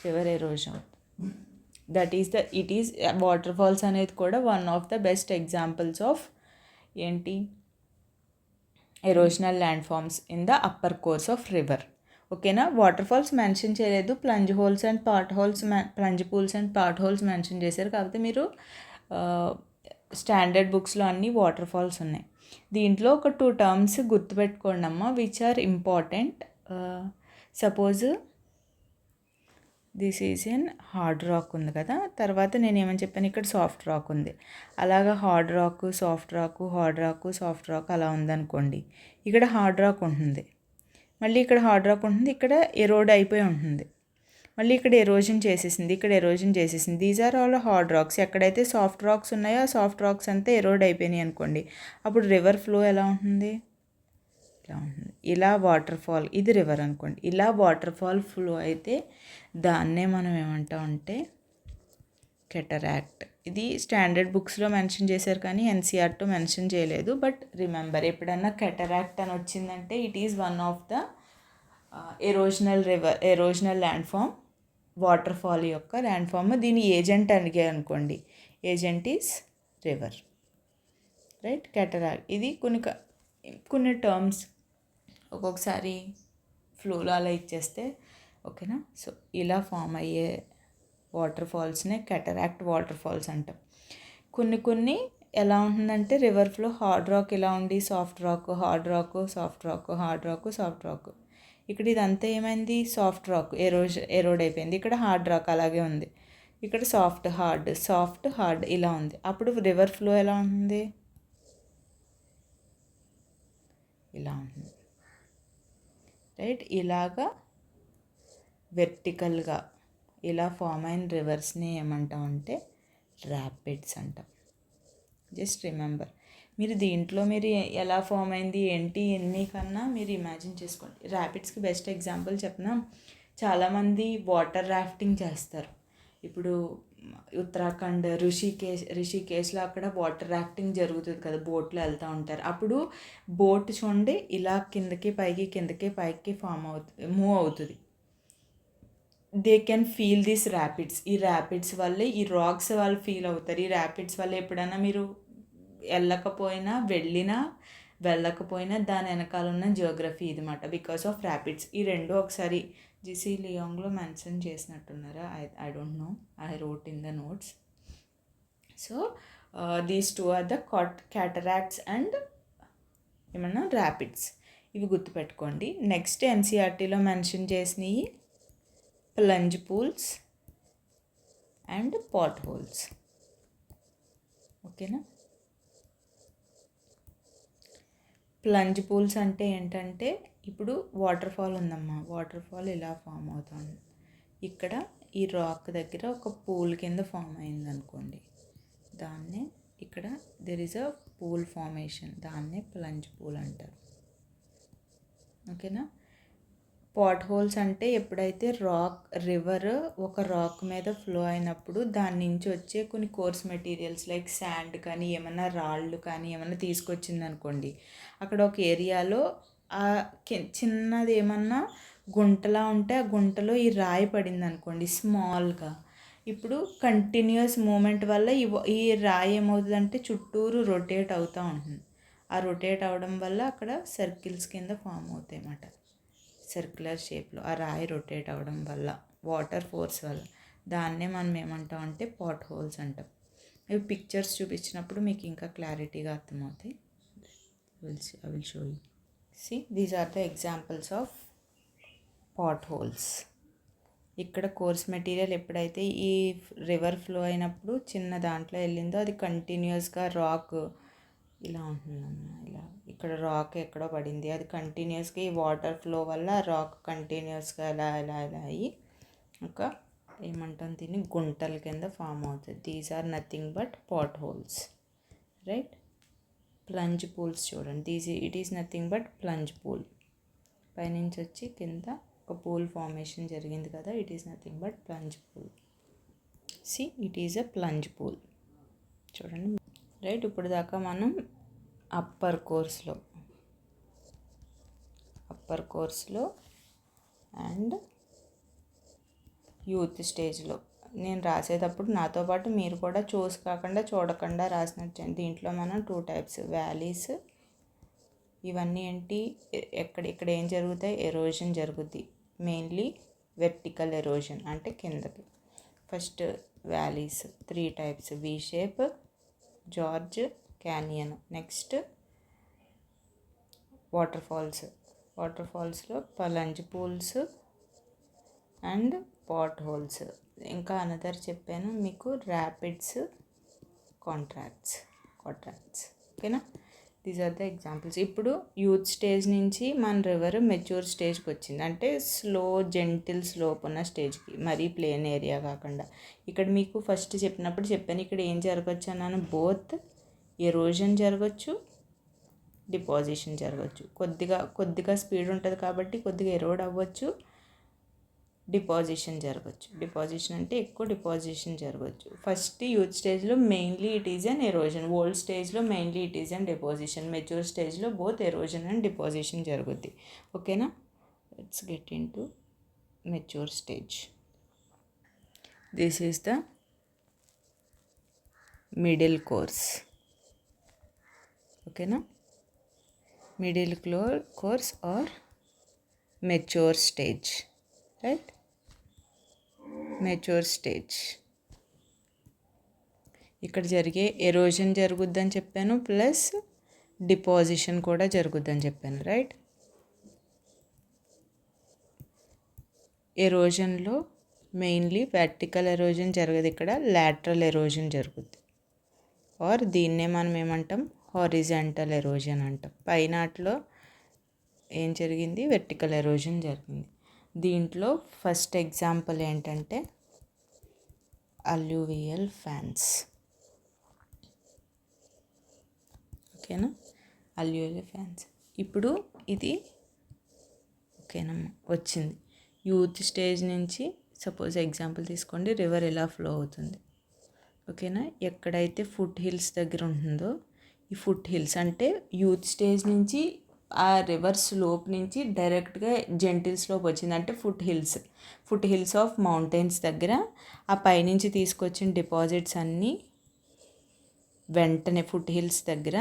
రివర్ ఎరోజన్ అవుతుంది. ఇట్ ఈస్ వాటర్ ఫాల్స్ అనేది కూడా one of the best examples of ఏంటి, erosional land forms in the upper course of river. ఓకేనా. వాటర్ ఫాల్స్ మెన్షన్ చేయలేదు, plunge pools and pot holes mention చేశారు. కాకపోతే మీరు స్టాండర్డ్ బుక్స్లో అన్ని వాటర్ ఫాల్స్ ఉన్నాయి. దీంట్లో ఒక 2 టర్మ్స్ గుర్తుపెట్టుకోండి అమ్మ, which are important. Suppose this is an hard rock ఉంది కదా, తర్వాత నేను ఏమని చెప్పాను, ఇక్కడ సాఫ్ట్ రాక్ ఉంది. అలాగా hard rock, soft rock, hard rock, soft rock అలా ఉందనుకోండి. ఇక్కడ హార్డ్ రాక్ ఉంటుంది, మళ్ళీ ఇక్కడ హార్డ్ రాక్ ఉంటుంది, ఇక్కడ ఎరోడ్ అయిపోయి ఉంటుంది, మళ్ళీ ఇక్కడ ఎరోజన్ చేసేసింది, ఇక్కడ ఎరోజన్ చేసేసింది. These are all hard rocks. ఎక్కడైతే సాఫ్ట్ రాక్స్ ఉన్నాయో ఆ సాఫ్ట్ రాక్స్ అంతా ఎరోడ్ అయిపోయినాయి అనుకోండి. అప్పుడు రివర్ ఫ్లో ఎలా ఉంటుంది, ఇలా ఉంటుంది. ఇలా వాటర్ ఫాల్, ఇది రివర్ అనుకోండి, ఇలా వాటర్ ఫాల్ ఫ్లో అయితే దాన్నే మనం ఏమంటామంటే కెటరాక్ట్. ఇది స్టాండర్డ్ బుక్స్లో మెన్షన్ చేశారు కానీ ఎన్సీఆర్తో మెన్షన్ చేయలేదు. బట్ రిమెంబర్, ఎప్పుడన్నా కెటరాక్ట్ అని వచ్చిందంటే it is one of the erosional land form, waterfall యొక్క ల్యాండ్ ఫామ్. దీని ఏజెంట్ అడిగే అనుకోండి, agent is river, right. Cataract ఇది కొన్ని టర్మ్స్ ఒక్కొక్కసారి ఫ్లోలో అలా ఇచ్చేస్తే. ఓకేనా. సో ఇలా ఫామ్ అయ్యే వాటర్ ఫాల్స్నే కెటరాక్ట్ వాటర్ ఫాల్స్ అంటాం. కొన్ని ఎలా ఉంటుందంటే రివర్ ఫ్లో హార్డ్ రాక్ ఇలా ఉండి soft rock, hard rock, soft rock, hard rock, soft rock. ఇక్కడ ఇదంతా ఏమైంది, సాఫ్ట్ రాక్ ఎరోడ్ అయిపోయింది. ఇక్కడ హార్డ్ రాక్ అలాగే ఉంది, ఇక్కడ సాఫ్ట్ హార్డ్ ఇలా ఉంది. అప్పుడు రివర్ ఫ్లో ఎలా ఉంటుంది, ఇలా ఉంటుంది, రైట్. ఇలాగా వెర్టికల్గా ఇలా ఫామ్ అయిన రివర్స్ని ఏమంటామంటే ర్యాపిడ్స్ అంటాం. జస్ట్ రిమెంబర్, మీరు దీంట్లో మీరు ఎలా ఫామ్ అయింది ఏంటి ఎన్ని కన్నా మీరు ఇమాజిన్ చేసుకోండి. ర్యాపిడ్స్కి బెస్ట్ ఎగ్జాంపుల్ చెప్పిన, చాలామంది వాటర్ రాఫ్టింగ్ చేస్తారు. ఇప్పుడు ఉత్తరాఖండ్ రిషికేశ్లో అక్కడ వాటర్ రాఫ్టింగ్ జరుగుతుంది కదా, బోట్లో వెళ్తూ ఉంటారు. అప్పుడు బోట్ చూడండి ఇలా కిందకి పైకి మూవ్ అవుతుంది. They can feel this rapids. ఈ ర్యాపిడ్స్ వల్లే ఈ రాక్స్ వాళ్ళు ఫీల్ అవుతారు. ఈ ర్యాపిడ్స్ వల్ల ఎప్పుడైనా మీరు వెళ్ళకపోయినా దాని వెనకాల ఉన్న జియోగ్రఫీ ఇది మాట, బికాస్ ఆఫ్ ర్యాపిడ్స్. ఈ రెండు ఒకసారి జిసి లియాంగ్లో మెన్షన్ చేసినట్టున్నారా, I don't know, I wrote in the notes. So these two are the cataracts and ఏమన్నా ర్యాపిడ్స్. ఇవి గుర్తుపెట్టుకోండి. నెక్స్ట్ ఎన్సీఆర్టీలో మెన్షన్ చేసినవి plunge pools and pot holes. ఓకేనా. ప్లంజ్ పూల్స్ అంటే ఏంటంటే, ఇప్పుడు వాటర్ ఫాల్ ఉందమ్మా, వాటర్ ఫాల్ ఇలా ఫామ్ అవుతుంది. ఇక్కడ ఈ రాక్ దగ్గర ఒక పూల్ కింద ఫామ్ అయింది అనుకోండి, దాన్నే ఇక్కడ there is a pool formation, దాన్నే ప్లంజ్ పూల్ అంటారు. ఓకేనా. పాట్ హోల్స్ అంటే ఎప్పుడైతే రివర్ ఒక రాక్ మీద ఫ్లో అయినప్పుడు దాని నుంచి వచ్చే కొన్ని కోర్స్ మెటీరియల్స్ లైక్ శాండ్ కానీ ఏమన్నా రాళ్ళు కానీ ఏమన్నా తీసుకొచ్చింది అనుకోండి, అక్కడ ఒక ఏరియాలో చిన్నది ఏమన్నా గుంటలా ఉంటే ఆ గుంటలో ఈ రాయి పడింది అనుకోండి స్మాల్గా. ఇప్పుడు కంటిన్యూస్ మూమెంట్ వల్ల ఈ రాయి ఏమవుతుందంటే చుట్టూరు రొటేట్ అవుతూ ఉంటుంది. ఆ రొటేట్ అవడం వల్ల అక్కడ సర్కిల్స్ కింద ఫామ్ అవుతాయి అన్నమాట, సర్క్యులర్ షేప్లో. ఆ రాయి రొటేట్ అవ్వడం వల్ల, వాటర్ ఫోర్స్ వల్ల. దాన్నే మనం ఏమంటాం అంటే పాట్ హోల్స్ అంటాం. ఇవి పిక్చర్స్ చూపించినప్పుడు మీకు ఇంకా క్లారిటీగా అర్థమవుతాయి. I will show you. See, these are the examples of potholes. ఇక్కడ కోర్స్ మెటీరియల్ ఎప్పుడైతే ఈ రివర్ ఫ్లో అయినప్పుడు చిన్న దాంట్లో వెళ్ళిందో అది కంటిన్యూస్గా రాక్ ఇలా ఉంటుందమ్మా, ఇలా ఇక్కడ రాక్ ఎక్కడో పడింది, అది కంటిన్యూస్గా ఈ వాటర్ ఫ్లో వల్ల రాక్ కంటిన్యూస్గా ఇలా ఇలా ఇలా అయ్యి ఒక ఏమంటాం దీన్ని గుంటల కింద ఫామ్ అవుతుంది. These are nothing but pot holes, right. Plunge pools చూడండి, it is nothing but plunge pool. పైనుంచి వచ్చి కింద ఒక పూల్ ఫార్మేషన్ జరిగింది కదా, it is nothing but plunge pool. See, it is a plunge pool. చూడండి, రైట్. ఇప్పుడు దాకా మనం అప్పర్ కోర్స్లో అండ్ యూత్ స్టేజ్లో నేను రాసేటప్పుడు నాతో పాటు మీరు కూడా చూడకుండా రాసినట్టు. దీంట్లో మనం 2 టైప్స్ వ్యాలీస్, ఇవన్నీ ఏంటి, ఇక్కడ ఏం జరుగుతాయి, ఎరోజన్ జరుగుద్ది. మెయిన్లీ వెర్టికల్ ఎరోజన్ అంటే కిందకి. First valleys 3 types, V shape, gorge, canyon. Next water ఫాల్స్లో plunge pools and pot holes. ఇంకా అనదర్ చెప్పాను మీకు, ర్యాపిడ్స్, కాంట్రాక్ట్స్. ఓకేనా. These are the examples. ఇప్పుడు యూత్ స్టేజ్ నుంచి మన రివర్ మెచ్యూర్ స్టేజ్కి వచ్చింది, అంటే జెంటిల్ స్లోప్ ఉన్న స్టేజ్కి, మరీ ప్లేన్ ఏరియా కాకుండా. ఇక్కడ మీకు ఫస్ట్ చెప్పినప్పుడు చెప్పాను, ఇక్కడ ఏం జరగచ్చు అన్నాను, బోత్ ఎరోజన్ జరగచ్చు, డిపాజిషన్ జరగచ్చు. కొద్దిగా స్పీడ్ ఉంటుంది కాబట్టి కొద్దిగా ఎరోడ్ అవ్వచ్చు, డిపాజిషన్ జరగచ్చు. డిపాజిషన్ అంటే ఎక్కువ డిపాజిషన్ జరగచ్చు. ఫస్ట్ యూత్ స్టేజ్లో mainly it is an erosion, old స్టేజ్లో mainly it is an deposition, mature స్టేజ్లో బోత్ ఎరోజన్ అండ్ డిపాజిషన్ జరుగుద్ది. ఓకేనా. Let's get into mature stage. This is the middle course. ఓకేనా. Middle course or mature stage, right. Mature stage. ఇక్కడ జరిగే erosion జరుగుద్దని చెప్పాను, plus deposition కూడా జరుగుద్దని చెప్పాను, right. ఎరోజన్లో mainly vertical erosion జరగదు, ఇక్కడ లాటరల్ ఎరోజన్ జరుగుద్ది. ఆర్ దీన్నే మనం ఏమంటాం, హారిజాంటల్ ఎరోజన్ అంటాం. పైనాట్లో ఏం జరిగింది, వెర్టికల్ ఎరోజన్ జరిగింది. దీంట్లో ఫస్ట్ ఎగ్జాంపుల్ ఏంటంటే అల్యూవియల్ ఫ్యాన్స్. ఓకేనా. Alluvial fans. ఇప్పుడు ఇది ఓకేనమ్మా వచ్చింది యూత్ స్టేజ్ నుంచి. సపోజ్ ఎగ్జాంపుల్ తీసుకోండి, రివర్ ఇలా ఫ్లో అవుతుంది, ఓకేనా. ఎక్కడైతే ఫుట్ హిల్స్ దగ్గర ఉంటుందో, ఈ ఫుట్ హిల్స్ అంటే యూత్ స్టేజ్ నుంచి ఆ రివర్ స్లోప్ నుంచి డైరెక్ట్గా జెంటిల్ స్లోప్ వచ్చింది అంటే ఫుట్ హిల్స్ ఆఫ్ మౌంటైన్స్ దగ్గర ఆ పైనుంచి తీసుకొచ్చిన డిపాజిట్స్ అన్నీ వెంటనే ఫుట్ హిల్స్ దగ్గర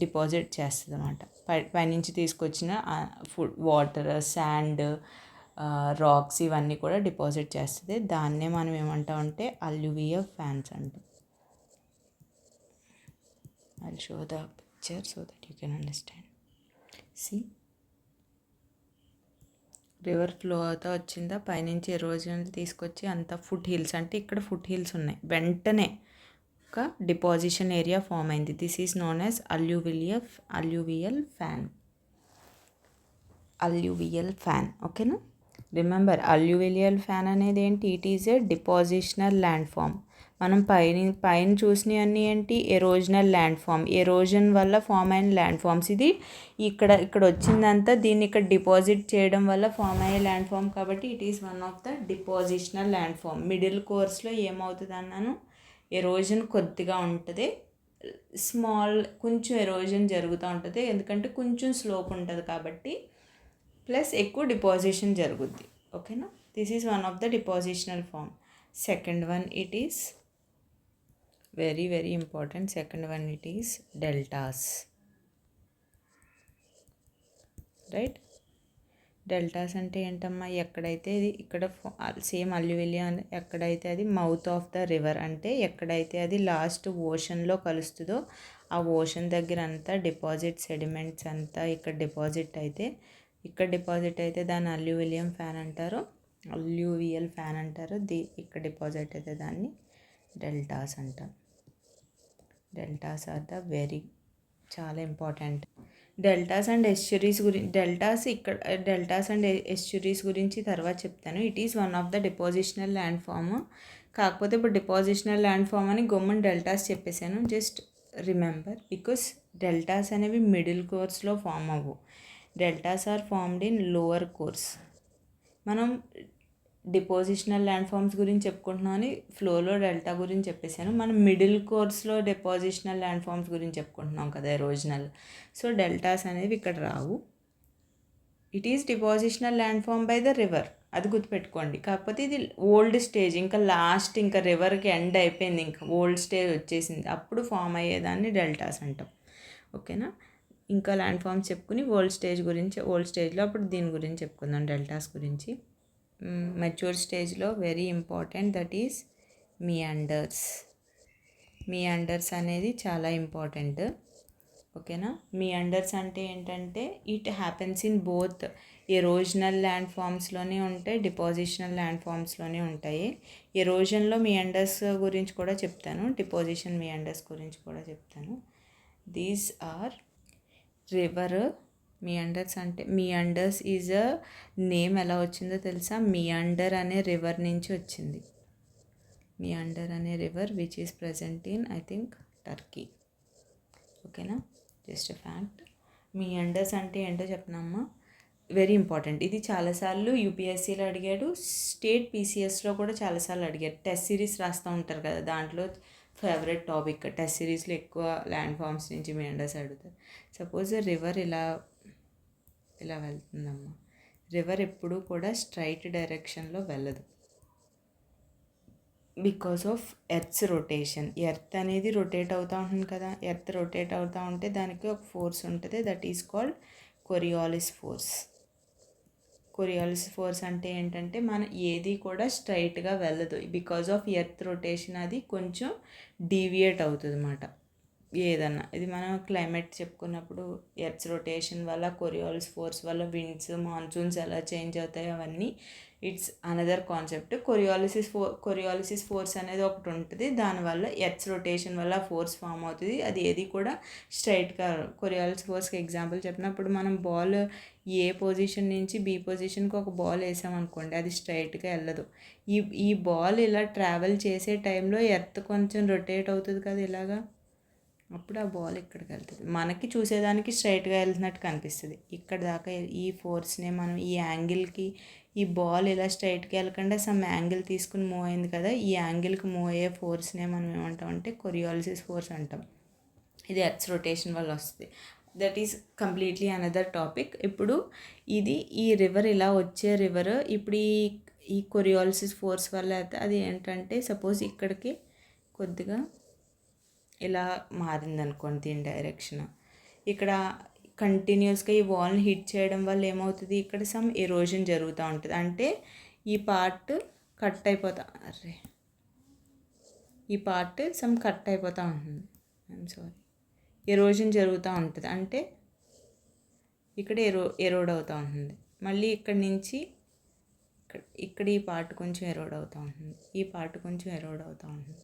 డిపాజిట్ చేస్తుంది అన్నమాట. పైనుంచి తీసుకొచ్చిన వాటర్, శాండ్, రాక్స్ ఇవన్నీ కూడా డిపాజిట్ చేస్తుంది. దాన్నే మనం ఏమంటామంటే అల్యూవియల్ ఫ్యాన్స్ అంటాం. I'll show the picture so that you can understand. See, river flow అవుతా వచ్చిందా, పైనుంచి ఎరోజన్ తీసుకొచ్చి అంత ఫుట్ హిల్స్ అంటే ఇక్కడ ఫుట్ హిల్స్ ఉన్నాయి, వెంటనే ఒక డిపాజిషన్ ఏరియా ఫామ్ అయింది. This is known as alluvial fan. ఓకేనా. రిమెంబర్, అల్యూవియల్ ఫ్యాన్ అనేది ఏంటి? It is a depositional land form. మనం పైన చూసినవన్నీ ఏంటి? ఎరోజనల్ ల్యాండ్ ఫామ్, ఎరోజన్ వల్ల ఫామ్ అయిన ల్యాండ్ ఫామ్స్. ఇది ఇక్కడ వచ్చిందంతా దీన్ని ఇక్కడ డిపాజిట్ చేయడం వల్ల ఫామ్ అయ్యే ల్యాండ్ ఫామ్ కాబట్టి it is one of the depositional land form. Middle కోర్స్లో ఏమవుతుంది అన్నాను? ఎరోజన్ కొద్దిగా ఉంటుంది, కొంచెం ఎరోజన్ జరుగుతూ ఉంటుంది, ఎందుకంటే కొంచెం స్లోప్ ఉంటుంది కాబట్టి, ప్లస్ ఎక్కువ డిపాజిషన్ జరుగుద్ది. ఓకేనా. This is one of the depositional form. Second one, it is very very important. Second one, it is deltas, right? Deltas అంటే ఏంటమ్మా? ఎక్కడైతే ఇది ఇక్కడ సేమ్ అల్యూవిలియా ఎక్కడైతే అది మౌత్ ఆఫ్ ద రివర్ అంటే ఎక్కడైతే అది లాస్ట్ ఓషన్లో కలుస్తుందో ఆ ఓషన్ దగ్గర అంతా డిపాజిట్ సెడిమెంట్స్ అంతా ఇక్కడ డిపాజిట్ అయితే దాన్ని అల్యూవియల్ ఫ్యాన్ అంటారు. ఇక్కడ డిపాజిట్ అయితే దాన్ని డెల్టాస్ అంటాం. డెల్టాస్ ఆర్ ద చాలా ఇంపార్టెంట్. డెల్టాస్ అండ్ ఎస్చురీస్ గురించి తర్వాత చెప్తాను. It is one of the depositional land form. కాకపోతే ఇప్పుడు డిపాజిషనల్ ల్యాండ్ ఫామ్ అని గవర్నమెంట్ డెల్టాస్ చెప్పేశాను. జస్ట్ రిమెంబర్, బికాస్ డెల్టాస్ అనేవి మిడిల్ కోర్స్లో ఫామ్ అవ్వు. Deltas are formed in lower course. మనం డిపాజిషనల్ ల్యాండ్ ఫామ్స్ గురించి చెప్పుకుంటున్నామని ఫ్లోలో డెల్టా గురించి చెప్పేశాను. మనం మిడిల్ కోర్స్లో డిపాజిషనల్ ల్యాండ్ ఫామ్స్ గురించి చెప్పుకుంటున్నాం కదా, ఎరోజనల్. సో డెల్టాస్ అనేవి ఇక్కడ రావు. It is depositional land form by the river, అది గుర్తుపెట్టుకోండి. కాకపోతే ఇది ఓల్డ్ స్టేజ్, ఇంకా రివర్కి ఎండ్ అయిపోయింది, ఇంకా ఓల్డ్ స్టేజ్ వచ్చేసింది, అప్పుడు ఫామ్ అయ్యేదాన్ని డెల్టాస్ అంటాం. ఓకేనా. ఇంకా ల్యాండ్ ఫామ్స్ చెప్పుకుని ఓల్డ్ స్టేజ్లో అప్పుడు దీని గురించి చెప్పుకుందాం, డెల్టాస్ గురించి. మెచ్యూర్ స్టేజ్లో very important, that is meanders అనేది చాలా ఇంపార్టెంట్. ఓకేనా. మియాండర్స్ అంటే ఏంటంటే it happens in both erosional land ఫామ్స్లోనే ఉంటాయి, డిపాజిషనల్ ల్యాండ్ ఫామ్స్లోనే ఉంటాయి. ఎరోజన్లో మియాండర్స్ గురించి కూడా చెప్తాను, డిపాజిషన్ మియాండర్స్ గురించి కూడా చెప్తాను. These are river meanders is a name. ఎలా వచ్చిందో తెలుసా? మియాండర్ అనే రివర్ నుంచి వచ్చింది. మియాండర్ అనే river which is present in I think Turkey. ఓకేనా. Just fact. మియాండర్స్ అంటే ఏంటో చెప్పనమ్మా, వెరీ ఇంపార్టెంట్. ఇది చాలాసార్లు యూపీఎస్సీలో అడిగాడు, స్టేట్ పీసీఎస్లో కూడా చాలాసార్లు అడిగాడు. టెస్ట్ సిరీస్ రాస్తూ ఉంటారు కదా, దాంట్లో ఫేవరెట్ టాపిక్. టెస్ట్ సిరీస్లో ఎక్కువ ల్యాండ్ ఫామ్స్ నుంచి మియాండర్స్ అడుగుతారు. సపోజ్ రివర్ ఇలా వెళ్తుందమ్మా. రివర్ ఎప్పుడూ కూడా స్ట్రైట్ డైరెక్షన్లో వెళ్ళదు, because of earth's rotation. Earth అనేది రొటేట్ అవుతూ ఉంటుంది కదా, ఎర్త్ రొటేట్ అవుతూ ఉంటే దానికి ఒక ఫోర్స్ ఉంటుంది, that is called Coriolis force అంటే ఏంటంటే మన ఏది కూడా స్ట్రైట్గా వెళ్ళదు, బికాజ్ ఆఫ్ ఎర్త్ రొటేషన్ అది కొంచెం డీవియేట్ అవుతుంది అన్నమాట. ఏదన్నా ఇది మనం క్లైమేట్ చెప్పుకున్నప్పుడు ఎర్త్ రొటేషన్ వల్ల, కొరియాలిస్ ఫోర్స్ వల్ల విండ్స్, మాన్సూన్స్ ఎలా చేంజ్ అవుతాయి అవన్నీ ఇట్స్ అనదర్ కాన్సెప్ట్. కొరియాలిసిస్ ఫోర్స్ అనేది ఒకటి ఉంటుంది, దానివల్ల ఎర్త్ రొటేషన్ వల్ల ఫోర్స్ ఫామ్ అవుతుంది. అది ఏది కూడా స్ట్రైట్గా. కొరియాలిస్ ఫోర్స్కి ఎగ్జాంపుల్ చెప్పినప్పుడు మనం బాల్ ఏ పొజిషన్ నుంచి బి పొజిషన్కి ఒక బాల్ వేసామనుకోండి, అది స్ట్రైట్గా వెళ్ళదు. ఈ బాల్ ఇలా ట్రావెల్ చేసే టైంలో ఎర్త్ కొంచెం రొటేట్ అవుతుంది కదా ఇలాగా. అప్పుడు ఆ బాల్ ఇక్కడికి వెళ్తుంది. మనకి చూసేదానికి స్ట్రైట్గా వెళ్తున్నట్టు కనిపిస్తుంది. ఇక్కడ దాకా ఈ ఫోర్స్నే మనం ఈ యాంగిల్కి, ఈ బాల్ ఇలా స్ట్రైట్గా వెళ్ళకుండా సమ్ యాంగిల్ తీసుకుని మూవ్ అయింది కదా, ఈ యాంగిల్కి మూవ్ అయ్యే ఫోర్స్నే మనం ఏమంటాం అంటే కొరియాలిసిస్ ఫోర్స్ అంటాం. ఇది ఎర్త్ రొటేషన్ వల్ల వస్తుంది. That is completely another topic. ఇప్పుడు ఇది ఈ రివర్ ఇలా వచ్చే రివర్ ఇప్పుడు ఈ కొరియాలిసిస్ ఫోర్స్ వల్ల అయితే అది ఏంటంటే సపోజ్ ఇక్కడికి కొద్దిగా ఇలా మారిందనుకోండి దీని డైరెక్షన్, ఇక్కడ కంటిన్యూస్గా ఈ వాల్ని హిట్ చేయడం వల్ల ఏమవుతుంది, ఇక్కడ సమ్ ఎరోజన్ జరుగుతూ ఉంటుంది. అంటే ఈ పార్ట్ కట్ అయిపోతా ఈ పార్ట్ సమ్ కట్ అయిపోతూ ఉంటుంది. ఐఎమ్ సారీ, ఎరోజన్ జరుగుతూ ఉంటుంది. అంటే ఇక్కడ ఎరోడ్ అవుతూ ఉంటుంది. మళ్ళీ ఇక్కడ నుంచి ఇక్కడ ఈ పార్ట్ కొంచెం ఎరోడ్ అవుతూ ఉంటుంది, ఈ పార్ట్ కొంచెం ఎరోడ్ అవుతూ ఉంటుంది,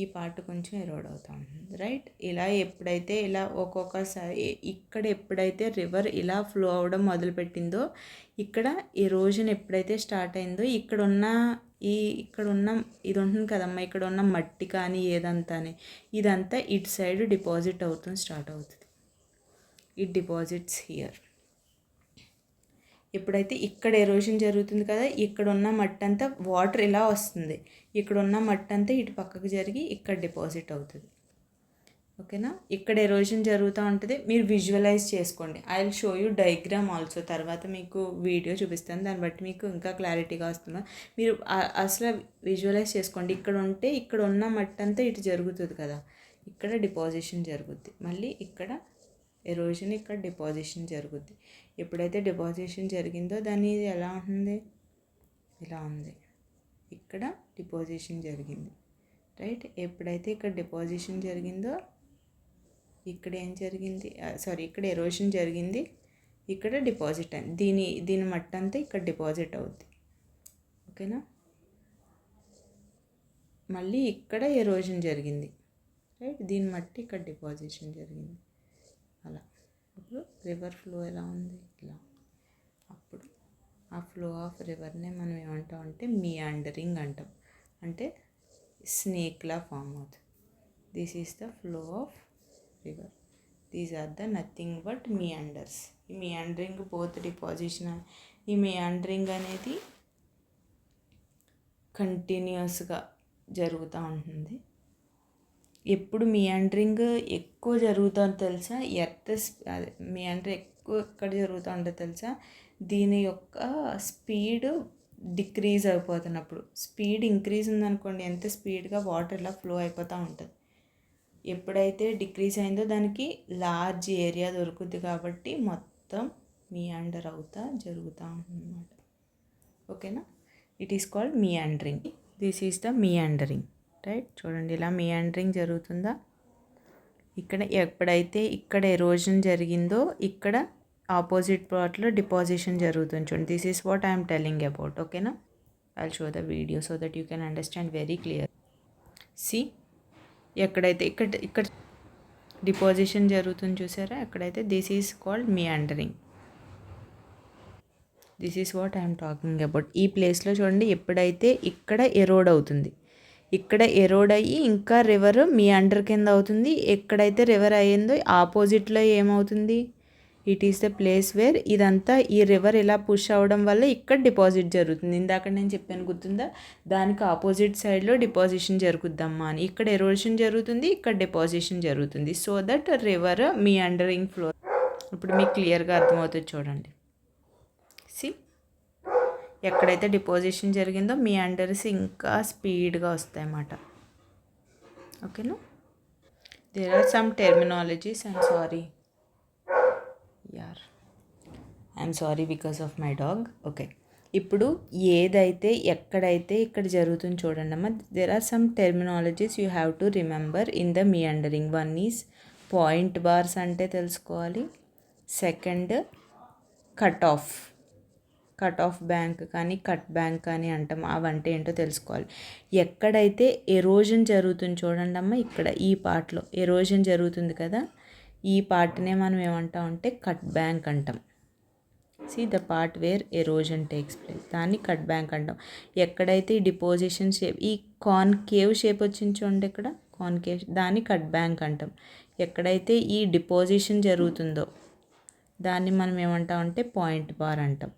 ఈ పార్ట్ కొంచెం ఎరోడ్ అవుతూ ఉంటుంది. రైట్, ఇలా ఎప్పుడైతే ఇలా ఒక్కొక్కసారి ఇక్కడ ఎప్పుడైతే రివర్ ఇలా ఫ్లో అవ్వడం మొదలుపెట్టిందో, ఇక్కడ ఎరోజన్ ఎప్పుడైతే స్టార్ట్ అయిందో ఇక్కడున్న ఇది ఉంటుంది కదమ్మా, ఇక్కడ ఉన్న మట్టి కానీ ఏదంతానే ఇదంతా ఇటు సైడ్ డిపాజిట్ అవుతుంది, స్టార్ట్ అవుతుంది. It deposits here. ఎప్పుడైతే ఇక్కడ ఎరోషన్ జరుగుతుంది కదా, ఇక్కడ ఉన్న మట్టి అంతా వాటర్ ఇలా వస్తుంది, ఇక్కడ ఉన్న మట్టి అంతా ఇటు పక్కకు జరిగి ఇక్కడ డిపాజిట్ అవుతుంది. ఓకేనా, ఇక్కడ ఎరోషన్ జరుగుతూ ఉంటుంది. మీరు విజువలైజ్ చేసుకోండి. I will show you diagram also. తర్వాత మీకు వీడియో చూపిస్తాను, దాన్ని బట్టి మీకు ఇంకా క్లారిటీగా వస్తుంది. మీరు అసలు విజువలైజ్ చేసుకోండి. ఇక్కడ ఉంటే ఇక్కడ ఉన్న మట్టి అంతా ఇటు జరుగుతుంది కదా, ఇక్కడ డిపాజిషన్ జరుగుద్ది. మళ్ళీ ఇక్కడ ఎరోషన్, ఇక్కడ డిపాజిషన్ జరుగుద్ది. ఎప్పుడైతే డిపాజిషన్ జరిగిందో దాన్ని ఎలా ఉంటుంది, ఇలా ఉంది. ఇక్కడ డిపాజిషన్ జరిగింది. రైట్, ఎప్పుడైతే ఇక్కడ డిపాజిషన్ జరిగిందో ఇక్కడ ఏం జరిగింది, ఇక్కడ ఎరోషన్ జరిగింది, ఇక్కడ డిపాజిట్ అయింది. దీని మట్టి అంతా ఇక్కడ డిపాజిట్ అవుద్ది. ఓకేనా, మళ్ళీ ఇక్కడ ఎరోషన్ జరిగింది. రైట్, దీని మట్టి ఇక్కడ డిపాజిషన్ జరిగింది. అలా ఇప్పుడు రివర్ ఫ్లో ఎలా ఉంది, ఇలా. అప్పుడు ఆ ఫ్లో ఆఫ్ రివర్నే మనం ఏమంటాం అంటే మియాండరింగ్ అంటాం. అంటే స్నేక్లా ఫామ్ అవుతుంది. This is the flow of river. These are the nothing but meanders. ఈ మియాండరింగ్ బోత్ డిపాజిషన్, ఈ మియాండరింగ్ అనేది కంటిన్యూస్గా జరుగుతూ ఉంటుంది. ఎప్పుడు మియాండరింగ్ ఎక్కువ జరుగుతుందో తెలుసా, మియాండరింగ్ ఎక్కువ ఎక్కడ జరుగుతూ ఉంటుందో తెలుసా, దీని యొక్క స్పీడ్ డిక్రీజ్ అయిపోతున్నప్పుడు. స్పీడ్ ఇంక్రీజ్ ఉందనుకోండి, ఎంత స్పీడ్గా వాటర్ ఇలా ఫ్లో అయిపోతూ ఉంటుంది. ఎప్పుడైతే డిక్రీజ్ అయిందో దానికి లార్జ్ ఏరియా దొరుకుద్ది కాబట్టి మొత్తం మియాండర్ అవుతా జరుగుతూ ఉంటుంది అన్నమాట. ఓకేనా, it is called meandering. This is the meandering. Right, చూడండి ఇలా మియాండరింగ్ జరుగుతుందా. ఇక్కడ ఎప్పుడైతే ఇక్కడ ఎరోజన్ జరిగిందో ఇక్కడ ఆపోజిట్ పార్ట్లో డిపాజిషన్ జరుగుతుంది. చూడండి, this is what I'm telling about. ఓకేనా, I show the video so that you can understand very clear. See, ఎక్కడైతే ఇక్కడ డిపాజిషన్ జరుగుతుంది చూసారా, ఎక్కడైతే this is called meandering. This is what I'm talking about. ఈ ప్లేస్లో చూడండి, ఎప్పుడైతే ఇక్కడ ఎరోడ్ అవుతుంది, ఇక్కడ ఎరోడ్ అయ్యి ఇంకా రివర్ మియాండర్ కింద అవుతుంది. ఎక్కడైతే రివర్ అయ్యిందో ఆపోజిట్లో ఏమవుతుంది, it is the place where ఇదంతా ఈ రివర్ ఇలా పుష్ అవ్వడం వల్ల ఇక్కడ డిపాజిట్ జరుగుతుంది. ఇందాక నేను చెప్పాను గుర్తుందా, దానికి ఆపోజిట్ సైడ్లో డిపాజిషన్ జరుగుద్దమ్మా అని. ఇక్కడ ఎరోషన్ జరుగుతుంది, ఇక్కడ డిపాజిషన్ జరుగుతుంది. So that river meandering flow. ఇప్పుడు మీకు క్లియర్గా అర్థమవుతుంది చూడండి. సి, ఎక్కడైతే డిపాజిషన్ జరిగిందో మియాండర్స్ ఇంకా స్పీడ్గా వస్తాయన్నమాట. ఓకేనా, there are some terminologies. I'm sorry because of my dog. Okay, ఇప్పుడు ఏదైతే ఎక్కడైతే ఇక్కడ జరుగుతుంది చూడండి అమ్మ, there are some terminologies you have to remember in the meandering. One is point bars అంటే తెలుసుకోవాలి. సెకండ్ కట్ ఆఫ్ బ్యాంక్ కానీ కట్ బ్యాంక్ కానీ అంటాం, అవంటే ఏంటో తెలుసుకోవాలి. ఎక్కడైతే ఎరోజన్ జరుగుతుంది చూడండి అమ్మ, ఇక్కడ ఈ పార్ట్లో ఎరోజన్ జరుగుతుంది కదా, ఈ పార్ట్నే మనం ఏమంటాం అంటే కట్ బ్యాంక్ అంటాం. See, the part where erosion takes place, దాన్ని కట్ బ్యాంక్ అంటాం. ఎక్కడైతే ఈ డిపోజిషన్ షేప్, ఈ కాన్కేవ్ షేప్ వచ్చింది చూడండి, ఇక్కడ కాన్కేవ్ దాన్ని కట్ బ్యాంక్ అంటాం. ఎక్కడైతే ఈ డిపోజిషన్ జరుగుతుందో దాన్ని మనం ఏమంటాం అంటే పాయింట్ బార్ అంటాం.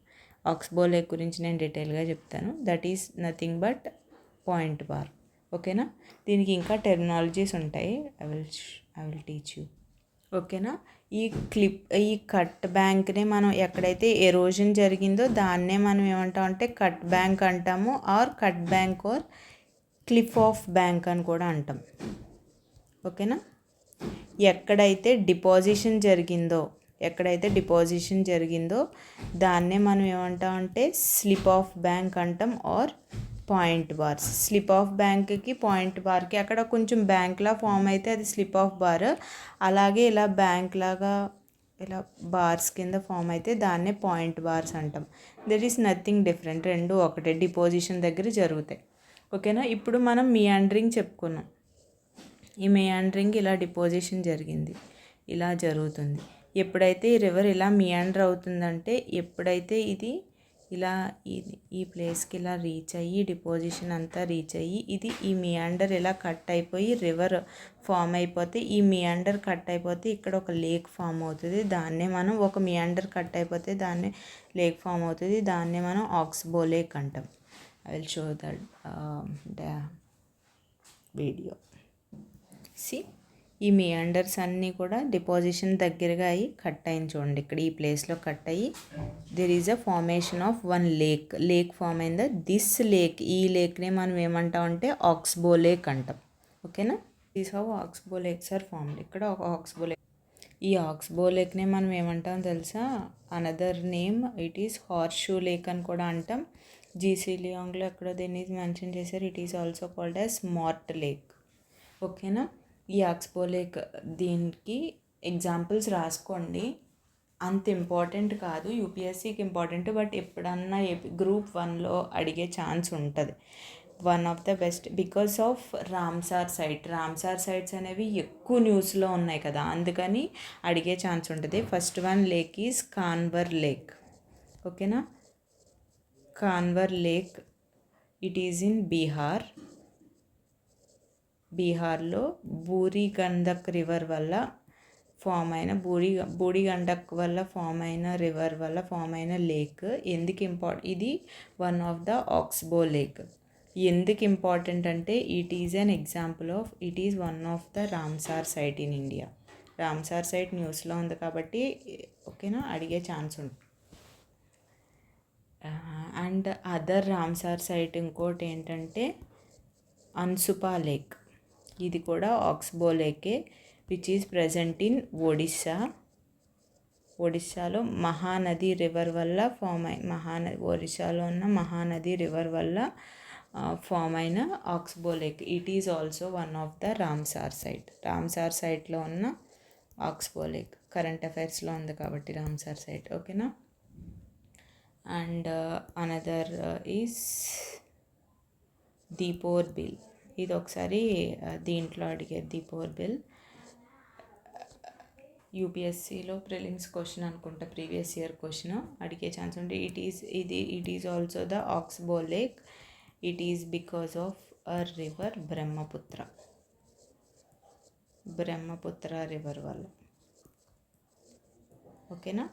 ఆక్స్బో లేక్ గురించి నేను డీటెయిల్గా చెప్తాను. That is nothing but point bar. ఓకేనా? దీనికి ఇంకా టెర్మినాలజీస్ ఉంటాయి. I will teach you. ఓకేనా? ఈ కట్ బ్యాంక్నే మనం ఎక్కడైతే ఎరోజన్ జరిగిందో దాన్నే మనం ఏమంటాం అంటే కట్ బ్యాంక్ అంటాము, or cut bank or cliff of bank అని కూడా అంటాం. ఓకేనా? ఎక్కడైతే డిపోజిషన్ జరిగిందో దాన్నే మనం ఏమంటాం అంటే స్లిప్ ఆఫ్ బ్యాంక్ అంటాం, or point bars. Slip of బ్యాంక్కి పాయింట్ బార్కి అక్కడ కొంచెం బ్యాంక్లా ఫామ్ అయితే అది స్లిప్ ఆఫ్ బార్, అలాగే ఇలా బ్యాంక్ లాగా ఇలా బార్స్ కింద ఫామ్ అయితే దాన్నే పాయింట్ బార్స్ అంటాం. దెర్ ఈస్ నథింగ్ డిఫరెంట్, రెండు ఒకటే, డిపోజిషన్ దగ్గర జరుగుతాయి. ఓకేనా? ఇప్పుడు మనం మియాండరింగ్ చెప్పుకున్నాం. ఈ మియాండరింగ్ ఇలా డిపోజిషన్ జరిగింది, ఇలా జరుగుతుంది. ఎప్పుడైతే ఈ రివర్ ఇలా మియాండర్ అవుతుందంటే ఎప్పుడైతే ఇది ఇలా ఈ ప్లేస్కి ఇలా రీచ్ అయ్యి డిపోజిషన్ అంతా రీచ్ అయ్యి ఈ మియాండర్ ఇలా కట్ అయిపోయి రివర్ ఫామ్ అయిపోతే, ఈ మియాండర్ కట్ అయిపోతే ఇక్కడ ఒక లేక్ ఫామ్ అవుతుంది. దాన్నే మనం ఒక మియాండర్ కట్ అయిపోతే దాన్నే లేక్ ఫామ్ అవుతుంది. దాన్నే మనం ఆక్స్బో లేక్ అంటాం. I will show that video. See ఈ మియాండర్స్ అన్నీ కూడా డిపోజిషన్ దగ్గరగా అయ్యి కట్ అయింది చూడండి. ఇక్కడ ఈ ప్లేస్లో కట్ అయ్యి there is a formation of one lake form అయింది. దిస్ లేక్, ఈ లేక్నే మనం ఏమంటాం అంటే ఆక్స్బో లేక్ అంటాం. ఓకేనా? This how oxbow lakes are formed. ఇక్కడ ఒక ఆక్స్బో లేక్, ఈ ఆక్స్బో లేక్నే మనం ఏమంటాం తెలుసా? Another name it is horseshoe lake అని కూడా అంటాం. జీసీ లియాంగ్లో ఎక్కడో దీన్ని మెన్షన్ చేశారు. It is also called as mort lake. ఓకేనా? ఈ ఆక్స్బో లేక్, దీనికి ఎగ్జాంపుల్స్ రాసుకోండి. అంత ఇంపార్టెంట్ కాదు, యూపీఎస్సీకి ఇంపార్టెంట్, బట్ ఎప్పుడన్నా గ్రూప్ 1లో అడిగే ఛాన్స్ ఉంటుంది. One of the best because of Ramsar sites అనేవి ఎక్కువ న్యూస్లో ఉన్నాయి కదా, అందుకని అడిగే ఛాన్స్ ఉంటుంది. First one lake is Kanwar lake. ఓకేనా? Kanwar lake, it is in బీహార్లో బూరి గండక్ రివర్ వల్ల ఫామ్ అయిన బూడి గండక్ వల్ల ఫామ్ అయిన రివర్ వల్ల ఫామ్ అయిన లేక్. ఎందుకు ఇది one of the oxbow lake. ఎందుకు ఇంపార్టెంట్ అంటే it is an example of, it is one of the Ramsar site in India. Ramsar site న్యూస్లో ఉంది కాబట్టి ఓకేనా, అడిగే ఛాన్స్ ఉంటుంది. అండ్ అదర్ రామ్సార్ సైట్ ఇంకోటి ఏంటంటే అన్సుపా లేక్. ఇది కూడా ఆక్స్బో లేకే, విచ్ ఈజ్ ప్రజెంట్ ఇన్ ఒడిస్సాలో మహానది రివర్ వల్ల ఫామ్ ఒడిస్సాలో ఉన్న మహానది రివర్ వల్ల ఫామ్ అయిన oxbow lake. It is also one of the Ramsar సైట్లో ఉన్న ఆక్స్బో లేక్. కరెంట్ అఫైర్స్లో ఉంది కాబట్టి రామ్సార్ సైట్. ఓకేనా? And another is Deepor Beel. ఇది ఒకసారి దీంట్లో అడిగే దీపోర్ బిల్ యూపీఎస్సీలో ప్రిలిమ్స్ క్వశ్చన్ అనుకుంటా, ప్రీవియస్ ఇయర్ క్వశ్చన్ అడిగే ఛాన్స్ ఉంటే it is also the oxbow lake. It is because of a river Brahmaputra river వల్ల. ఓకేనా?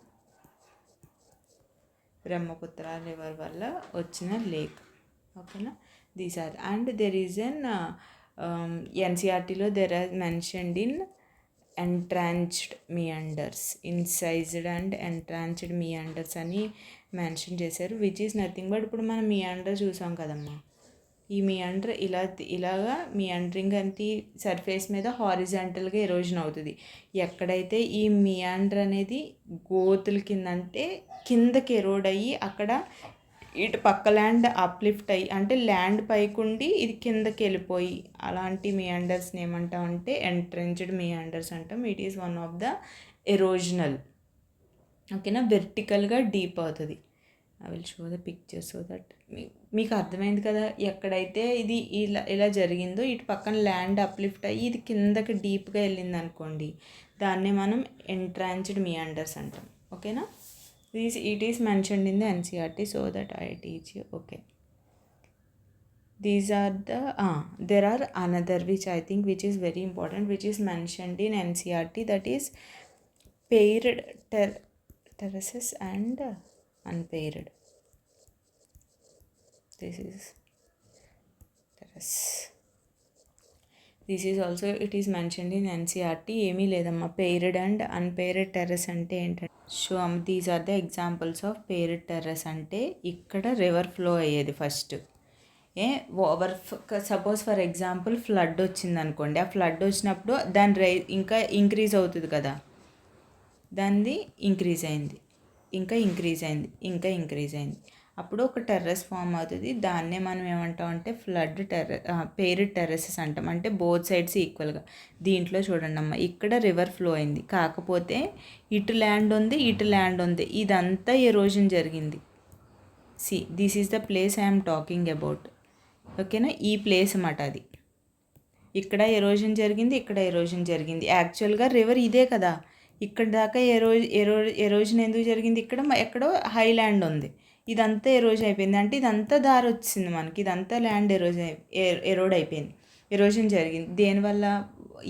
బ్రహ్మపుత్ర రివర్ వల్ల వచ్చిన లేక్. ఓకేనా? These are, and there is an ఎన్సీఆర్టీలో there are mentioned in entrenched meanders, incised and entrenched meanders అని mention చేశారు, which is nothing but ఇప్పుడు మనం మియాండర్ చూసాం కదమ్మా, ఈ మియాండర్ ఇలాగా మియాండరింగ్ అంటే సర్ఫేస్ మీద హారిజాంటల్గా ఎరోజన్ అవుతుంది. ఎక్కడైతే ఈ మియాండర్ అనేది గోతుల కింద అంటే కిందకి ఎరోడ్ అయ్యి అక్కడ ఇటు పక్క ల్యాండ్ అప్లిఫ్ట్ అయ్యి అంటే ల్యాండ్ పైకుండి ఇది కిందకి వెళ్ళిపోయి అలాంటి మియాండర్స్ని ఏమంటాం అంటే ఎంట్రెంచ్డ్ మియాండర్స్ అంటాం. It is one of the erosional. ఓకేనా? వెర్టికల్గా డీప్ అవుతుంది. I will show the picture so that మీకు అర్థమైంది కదా. ఎక్కడైతే ఇది ఇలా జరిగిందో ఇటు పక్కన ల్యాండ్ అప్లిఫ్ట్ అయ్యి ఇది కిందకి డీప్గా వెళ్ళింది అనుకోండి, దాన్నే మనం ఎంట్రాన్చ్డ్ మియాండర్స్ అంటాం. ఓకేనా? It is mentioned in the NCERT so that I teach you. Okay. These are the there are another which I think which is very important, which is mentioned in NCERT, that is paired terraces and unpaired. This is terrace. This is also it is mentioned in NCERT. ఏమీ లేదమ్మా, paired and unpaired terrace అంటే ఏంటంటే so these are the examples of paired terrace. అంటే ఇక్కడ river flow అయ్యేది first. Suppose for example flood వచ్చింది అనుకోండి, ఆ ఫ్లడ్ వచ్చినప్పుడు దాని ఇంకా ఇంక్రీజ్ అవుతుంది కదా, దానిది ఇంక్రీజ్ అయింది, ఇంకా ఇంక్రీజ్ అయింది, ఇంకా ఇంక్రీజ్ అయింది, అప్పుడు ఒక టెర్రస్ ఫామ్ అవుతుంది. దాన్నే మనం ఏమంటాం అంటే పెయిర్డ్ టెర్రసెస్ అంటాం. అంటే బోత్ సైడ్స్ ఈక్వల్గా. దీంట్లో చూడండి అమ్మ, ఇక్కడ రివర్ ఫ్లో అయింది, కాకపోతే ఇటు ల్యాండ్ ఉంది, ఇటు ల్యాండ్ ఉంది, ఇదంతా ఎరోజన్ జరిగింది. This is the place I'm talking about. ఓకేనా, ఈ ప్లేస్ అన్నమాట అది. ఇక్కడ ఎరోజన్ జరిగింది, ఇక్కడ ఎరోజన్ జరిగింది. యాక్చువల్గా రివర్ ఇదే కదా, ఇక్కడ దాకా ఎరోజన్ ఎందుకు జరిగింది, ఇక్కడ ఎక్కడో హైల్యాండ్ ఉంది, ఇదంతా ఎరోజ్ అయిపోయింది. అంటే ఇదంతా దారి వచ్చింది మనకి, ఇదంతా ల్యాండ్ ఎరోడ్ అయిపోయింది, ఎరోజన్ జరిగింది. దేనివల్ల,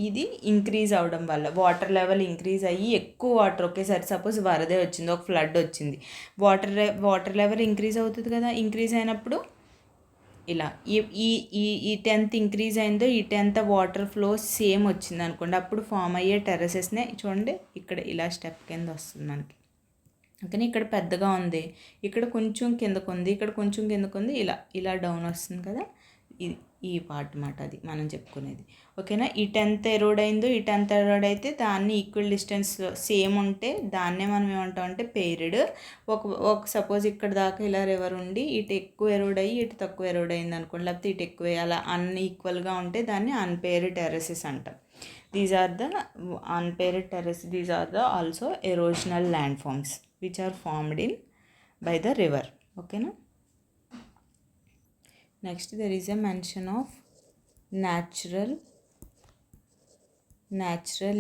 ఇది ఇంక్రీజ్ అవడం వల్ల, వాటర్ లెవెల్ ఇంక్రీజ్ అయ్యి ఎక్కువ వాటర్ ఒకేసారి, సపోజ్ వరదే వచ్చింది, ఒక ఫ్లడ్ వచ్చింది, వాటర్ లెవెల్ ఇంక్రీజ్ అవుతుంది కదా, ఇంక్రీజ్ అయినప్పుడు ఇలా ఈ 10th ఇంక్రీజ్ అయిందో ఈ 10th వాటర్ ఫ్లో సేమ్ వచ్చింది అనుకోండి, అప్పుడు ఫామ్ అయ్యే టెర్రసెస్నే చూడండి, ఇక్కడ ఇలా స్టెప్ కింద వస్తుంది మనకి. కానీ ఇక్కడ పెద్దగా ఉంది, ఇక్కడ కొంచెం కిందకు ఉంది, ఇక్కడ కొంచెం కిందకు ఉంది, ఇలా డౌన్ వస్తుంది కదా, ఇది ఈ పార్ట్ మాట అది మనం చెప్పుకునేది. ఓకేనా, ఈ 10th ఎరోడ్ అయిందో ఈ 10th ఎరోడ్ అయితే దాన్ని ఈక్వల్ డిస్టెన్స్ సేమ్ ఉంటే దాన్నే మనం ఏమంటాం అంటే పెయిర్డ్. ఒక సపోజ్ ఇక్కడ దాకా ఇలా రివర్ ఉండి ఇటు ఎక్కువ ఎరోడ్ అయ్యి ఇటు తక్కువ ఎరోడ్ అయింది అనుకోండి, లేకపోతే ఇటు ఎక్కువ అలా అన్ఈక్వల్గా ఉంటే దాన్ని అన్పేర్డ్ టెర్రసెస్ అంటాం. These are the unpaired terrace. These are the also erosional land forms which are formed by the river. Okay na? Next there is a mention of natural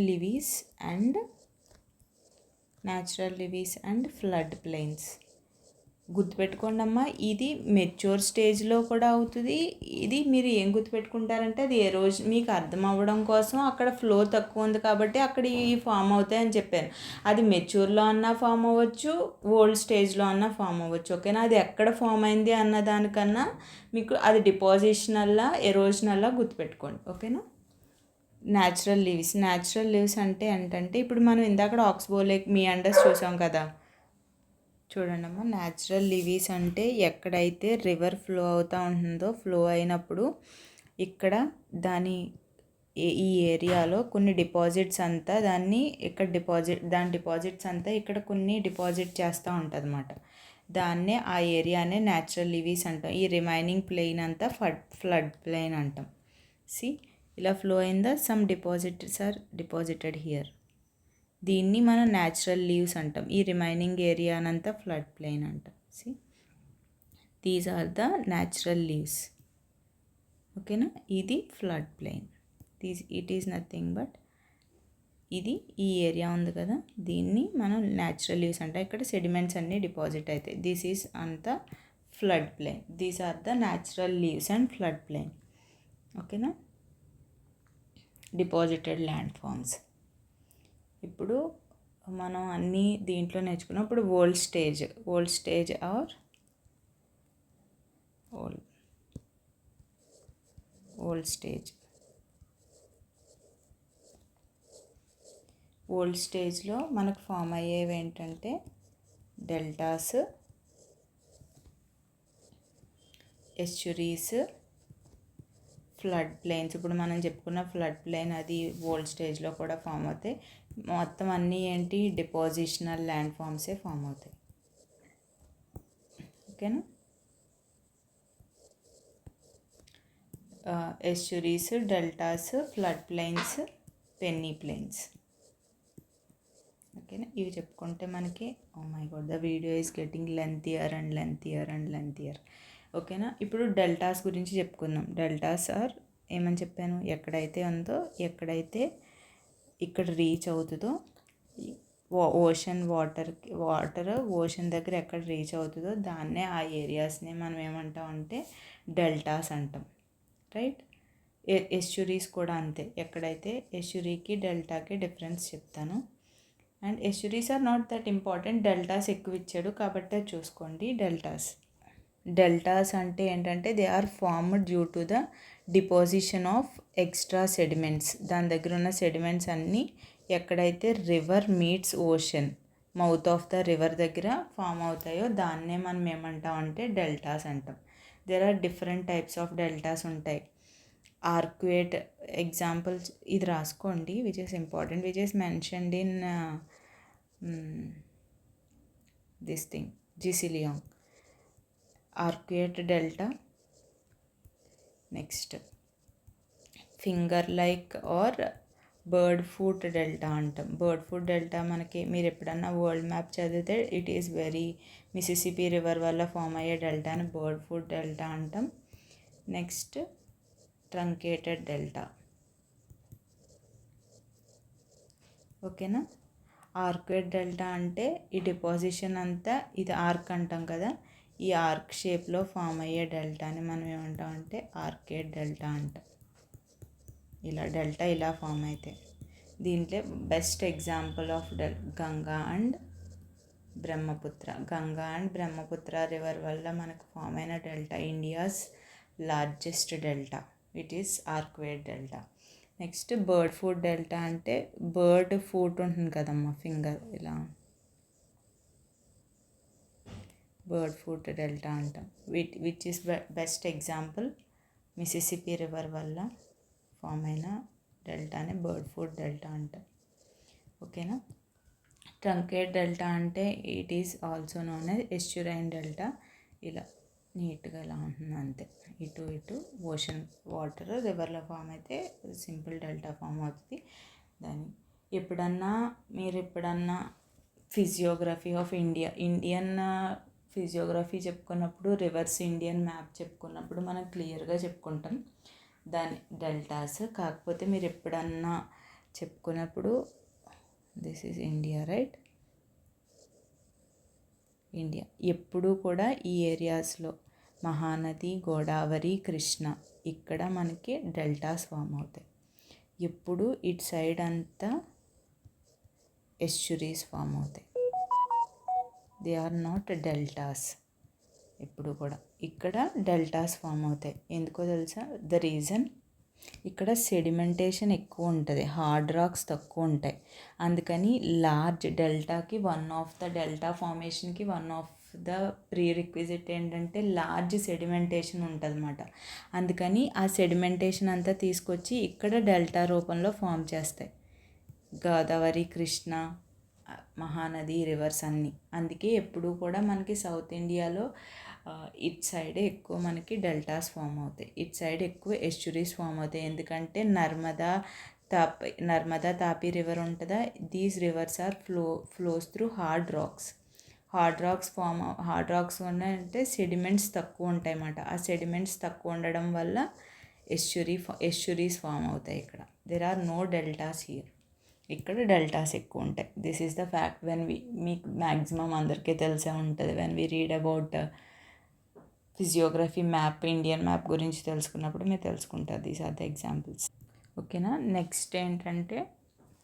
levees and flood plains. గుర్తుపెట్టుకోండి అమ్మ, ఇది mature స్టేజ్లో కూడా అవుతుంది. ఇది మీరు ఏం గుర్తుపెట్టుకుంటారంటే అది మీకు అర్థం అవ్వడం కోసం అక్కడ ఫ్లో తక్కువ ఉంది కాబట్టి అక్కడ ఈ ఫామ్ అవుతాయని చెప్పాను. అది మెచ్యూర్లో అన్నా ఫామ్ అవ్వచ్చు, ఓల్డ్ స్టేజ్లో అన్నా ఫామ్ అవ్వచ్చు. ఓకేనా, అది ఎక్కడ ఫామ్ అయింది అన్న దానికన్నా మీకు అది డిపాజిషనల్లా ఎరోజనల్లా గుర్తుపెట్టుకోండి. ఓకేనా, న్యాచురల్ లీవ్స్ అంటే ఏంటంటే ఇప్పుడు మనం ఇందాక ఆక్స్బో లేక్ మియాండర్స్ చూసాం కదా, చూడండి అమ్మ, న్యాచురల్ లీవీస్ అంటే ఎక్కడైతే రివర్ ఫ్లో అవుతూ ఉంటుందో, ఫ్లో అయినప్పుడు ఇక్కడ ఈ ఏరియాలో కొన్ని డిపాజిట్స్ అంతా దాని డిపాజిట్స్ అంతా ఇక్కడ కొన్ని డిపాజిట్ చేస్తూ ఉంటుంది అన్నమాట. దాన్నే ఆ ఏరియానే న్యాచురల్ లీవీస్ అంటాం. ఈ రిమైనింగ్ ప్లెయిన్ అంతా ఫ్లడ్ ప్లెయిన్ అంటాం. ఇలా ఫ్లో అయిందా, some deposits are deposited here, దీన్ని మనం న్యాచురల్ లీవ్స్ అంటాం. ఈ రిమైనింగ్ ఏరియానంతా ఫ్లడ్ ప్లెయిన్ అంటాం. These are the natural levees. ఓకేనా, ఇది flood plain. It is nothing but ఇది ఈ ఏరియా ఉంది కదా, దీన్ని మనం న్యాచురల్ లీవ్స్ అంటాం. ఇక్కడ సెడిమెంట్స్ అన్నీ డిపాజిట్ అవుతాయి. దిస్ ఈజ్ అంతా flood plain. These are the natural levees and flood plain. ఓకేనా, డిపాజిటెడ్ ల్యాండ్ ఫార్మ్స్. ఇప్పుడు మనం అన్నీ దీంట్లో నేర్చుకున్నాం. ఇప్పుడు ఓల్డ్ స్టేజ్ ఆర్ ఓల్డ్ స్టేజ్లో మనకు ఫామ్ అయ్యేవి ఏంటంటే డెల్టాస్, ఎస్చురీస్, ఫ్లడ్ ప్లెయిన్స్. ఇప్పుడు మనం చెప్పుకున్న ఫ్లడ్ ప్లెయిన్ అది ఓల్డ్ స్టేజ్లో కూడా ఫామ్ అవుతాయి. మొత్తం అన్నీ ఏంటి, డిపాజిషనల్ ల్యాండ్ ఫామ్సే ఫామ్ అవుతాయి. ఓకేనా, estuaries, deltas, flood plains, peneplains. ఓకేనా, ఇవి చెప్పుకుంటే మనకి oh my God the video is getting lengthier. ఓకేనా, ఇప్పుడు డెల్టాస్ గురించి చెప్పుకుందాం. డెల్టాస్ ఆర్ ఏమని చెప్పాను, ఎక్కడైతే ఉందో, ఎక్కడైతే ఇక్కడ రీచ్ అవుతుందో ఓషన్ వాటర్ ఓషన్ దగ్గర ఎక్కడ రీచ్ అవుతుందో దాన్నే ఆ ఏరియాస్ని మనం ఏమంటాం అంటే డెల్టాస్ అంటాం, రైట్. ఎస్చురీస్ కూడా అంతే. ఎక్కడైతే ఎస్చురీకి డెల్టాకి డిఫరెన్స్ చెప్తాను. And estuaries are not that important, deltas ఎక్కువ ఇచ్చాడు కాబట్టి చూసుకోండి. డెల్టాస్ అంటే ఏంటంటే they are formed due to the deposition of extra sediments. దాని దగ్గర ఉన్న సెడిమెంట్స్ అన్నీ ఎక్కడైతే river meets ocean, mouth of the river దగ్గర ఫామ్ అవుతాయో దాన్నే మనం ఏమంటాం అంటే డెల్టాస్ అంటాం. There are different types of deltas ఉంటాయి. ఆర్క్వేట్ ఎగ్జాంపుల్స్ ఇది రాసుకోండి, which is important, which is mentioned in this thing జిసిలియాంగ్. Arcuate delta. Next finger like or bird foot delta అంటాం. బర్డ్ ఫుట్ డెల్టా మనకి మీరు ఎప్పుడన్నా వరల్డ్ మ్యాప్ చదివితే it is very Mississippi river వల్ల ఫామ్ అయ్యే డెల్టాని బర్డ్ ఫుట్ డెల్టా అంటాం. నెక్స్ట్ ట్రంకేటెడ్ డెల్టా, ఓకేనా. ఆర్క్వేట్ డెల్టా అంటే ఈ డిపాజిషన్ అంతా ఇది ఆర్క్ అంటాం కదా, ఈ ఆర్క్ షేప్లో ఫామ్ అయ్యే డెల్టాని మనం ఏమంటాం అంటే ఆర్కేడ్ డెల్టా అంటాం. ఇలా డెల్టా ఇలా ఫామ్ అయితే దీంట్లో best example of Ganga and Brahmaputra river వల్ల మనకు ఫామ్ అయిన delta India's largest delta, it is arcuate delta. Next bird foot delta అంటే బర్డ్ ఫుట్ ఉంటుంది కదమ్మా, ఫింగర్ ఇలా, బర్డ్ ఫుట్ డెల్టా అంటాం. Which is best example Mississippi river వల్ల ఫామ్ అయిన డెల్టాని బర్డ్ ఫుట్ డెల్టా అంటాం, ఓకేనా. ట్రంకేట్ డెల్టా అంటే it is also known as estuarine delta. ఇలా నీట్గా ఇలా ఉంటుంది అంతే, ఇటు ఓషన్ వాటర్ రివర్లో ఫామ్ అయితే సింపుల్ డెల్టా ఫామ్ అవుతుంది. దాన్ని మీరు ఎప్పుడన్నా ఫిజియోగ్రఫీ ఆఫ్ ఇండియన్ ఫిజియోగ్రఫీ చెప్పుకున్నప్పుడు, రివర్స్ ఇండియన్ మ్యాప్ చెప్పుకున్నప్పుడు మనం క్లియర్గా చెప్పుకుంటాం దాని డెల్టాస్. కాకపోతే మీరు ఎప్పుడన్నా చెప్పుకున్నప్పుడు this is India, right. India ఎప్పుడూ కూడా ఈ ఏరియాస్లో మహానది, గోదావరి, కృష్ణ ఇక్కడ మనకి డెల్టాస్ ఫామ్ అవుతాయి. ఎప్పుడు ఇటు సైడ్ అంతా ఎస్చురీస్ ఫామ్ అవుతాయి, దే ఆర్ నాట్ డెల్టాస్. ఎప్పుడు కూడా ఇక్కడ డెల్టాస్ ఫామ్ అవుతాయి. ఎందుకో తెలుసా? ద రీజన్, ఇక్కడ సెడిమెంటేషన్ ఎక్కువ ఉంటుంది, హార్డ్ రాక్స్ తక్కువ ఉంటాయి. అందుకని లార్జ్ డెల్టాకి వన్ ఆఫ్ ద డెల్టా ఫార్మేషన్కి one of the prerequisite ఏంటంటే లార్జ్ సెడిమెంటేషన్ ఉంటుంది అన్నమాట. అందుకని ఆ సెడిమెంటేషన్ అంతా తీసుకొచ్చి ఇక్కడ డెల్టా రూపంలో ఫామ్ చేస్తాయి గోదావరి, కృష్ణ, మహానది రివర్స్ అన్నీ. అందుకే ఎప్పుడూ కూడా మనకి సౌత్ ఇండియాలో ఇట్ సైడే ఎక్కువ మనకి డెల్టాస్ ఫామ్ అవుతాయి, ఇట్ సైడ్ ఎక్కువ ఎస్చురీస్ ఫామ్ అవుతాయి. ఎందుకంటే నర్మదా తాపీ రివర్ ఉంటుందా, these rivers are flows through hard rocks ఉన్నాయంటే సెడిమెంట్స్ తక్కువ ఉంటాయి అన్నమాట. ఆ సెడిమెంట్స్ తక్కువ ఉండడం వల్ల ఎస్చురీస్ ఫామ్ అవుతాయి. ఇక్కడ there are no deltas here, ఇక్కడ డెల్టాస్ ఎక్కువ ఉంటాయి. This is the fact. మీకు మ్యాక్సిమం అందరికీ తెలిసే ఉంటుంది. When we read about physiography map, Indian map గురించి తెలుసుకున్నప్పుడు మీరు తెలుసుకుంటారు. దీస్ ఆర్ ద ఎగ్జాంపుల్స్, ఓకేనా. నెక్స్ట్ ఏంటంటే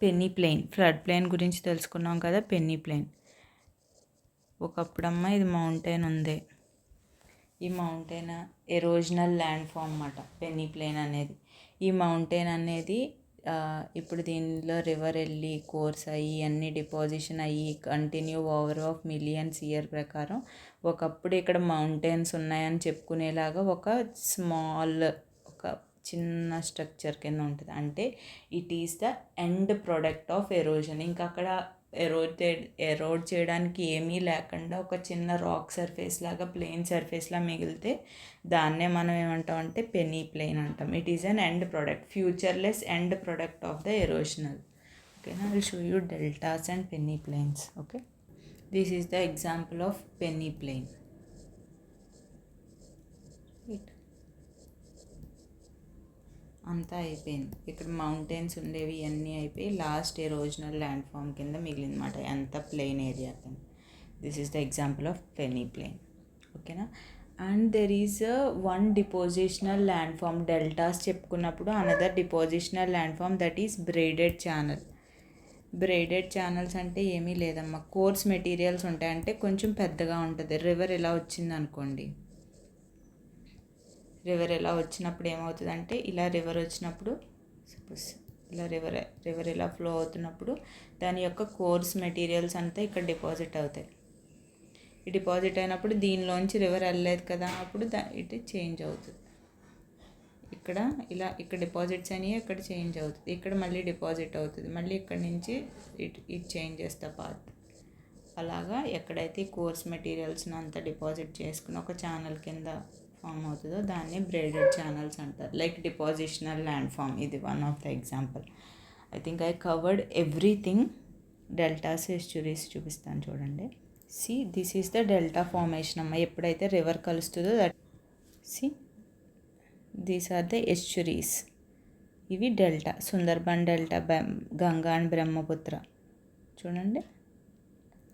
పెన్నీ ప్లెయిన్, ఫ్లడ్ ప్లెయిన్ గురించి తెలుసుకున్నాం కదా. పెన్నీ ప్లెయిన్ ఒకప్పుడమ్మ ఇది మౌంటైన్ ఉంది, ఈ మౌంటైన్ ఎరోజనల్ ల్యాండ్ ఫామ్ అన్నమాట పెన్నీ ప్లెయిన్ అనేది. ఈ మౌంటైన్ అనేది ఇప్పుడు దీనిలో రివర్ వెళ్ళి కోర్స్ అయ్యి అన్ని డిపాజిషన్ అయ్యి continue over of millions year ప్రకారం ఒకప్పుడు ఇక్కడ మౌంటైన్స్ ఉన్నాయని చెప్పుకునేలాగా ఒక చిన్న స్ట్రక్చర్ కింద ఉంటుంది. అంటే it is the end product of erosion. ఇంకా అక్కడ ఎరోడ్ చేయడానికి ఏమీ లేకుండా ఒక చిన్న రాక్ సర్ఫేస్ లాగా, ప్లెయిన్ సర్ఫేస్లా మిగిలితే దాన్నే మనం ఏమంటాం అంటే పెన్నీ ప్లెయిన్ అంటాం. It is an end product, featureless end product of the erosional, ఓకేనా. I will show you deltas and peneplains, okay. This is the example of peneplain. అంతా అయిపోయింది. ఇక్కడ మౌంటైన్స్ ఉండేవి అన్నీ అయిపోయి లాస్ట్ ఎరోజనల్ ల్యాండ్ ఫామ్ కింద మిగిలిందన్నమాట. ఎంత ప్లెయిన్ ఏరియా కింద. This is the example of peneplain. ఓకేనా. And there is one depositional landform. Deltas చెప్పుకున్నప్పుడు another depositional landform that is braided channel. Braided channels అంటే ఏమీ లేదమ్మా, course materials ఉంటాయి. అంటే కొంచెం పెద్దగా ఉంటుంది. రివర్ ఇలా వచ్చింది అనుకోండి, రివర్ ఎలా వచ్చినప్పుడు ఏమవుతుందంటే, ఇలా రివర్ వచ్చినప్పుడు సపోజ్ ఇలా రివర్ ఇలా ఫ్లో అవుతున్నప్పుడు దాని యొక్క కోర్స్ మెటీరియల్స్ అంతా ఇక్కడ డిపాజిట్ అవుతాయి. ఈ డిపాజిట్ అయినప్పుడు దీనిలోంచి రివర్ వెళ్ళలేదు కదా, అప్పుడు ఇటు చేంజ్ అవుతుంది. ఇక్కడ డిపాజిట్స్ అని ఇక్కడ చేంజ్ అవుతుంది, ఇక్కడ మళ్ళీ డిపాజిట్ అవుతుంది, మళ్ళీ ఇక్కడ నుంచి ఇటు చేంజ్ చేస్తా పాత్. అలాగా ఎక్కడైతే కోర్స్ మెటీరియల్స్ని అంతా డిపాజిట్ చేసుకుని ఒక ఛానల్ కింద ఫామ్ అవుతుందో దాన్ని బ్రేడెడ్ ఛానల్స్ అంటారు. లైక్ డిపాజిషనల్ ల్యాండ్ ఫామ్, ఇది one of the example. I think I covered everything. Deltas, estuaries చూపిస్తాను చూడండి. See this is the delta formation అమ్మ. ఎప్పుడైతే రివర్ కలుస్తుందో that see these are the estuaries. ఇవి delta, Sundarban delta, Ganga and Brahmaputra చూడండి.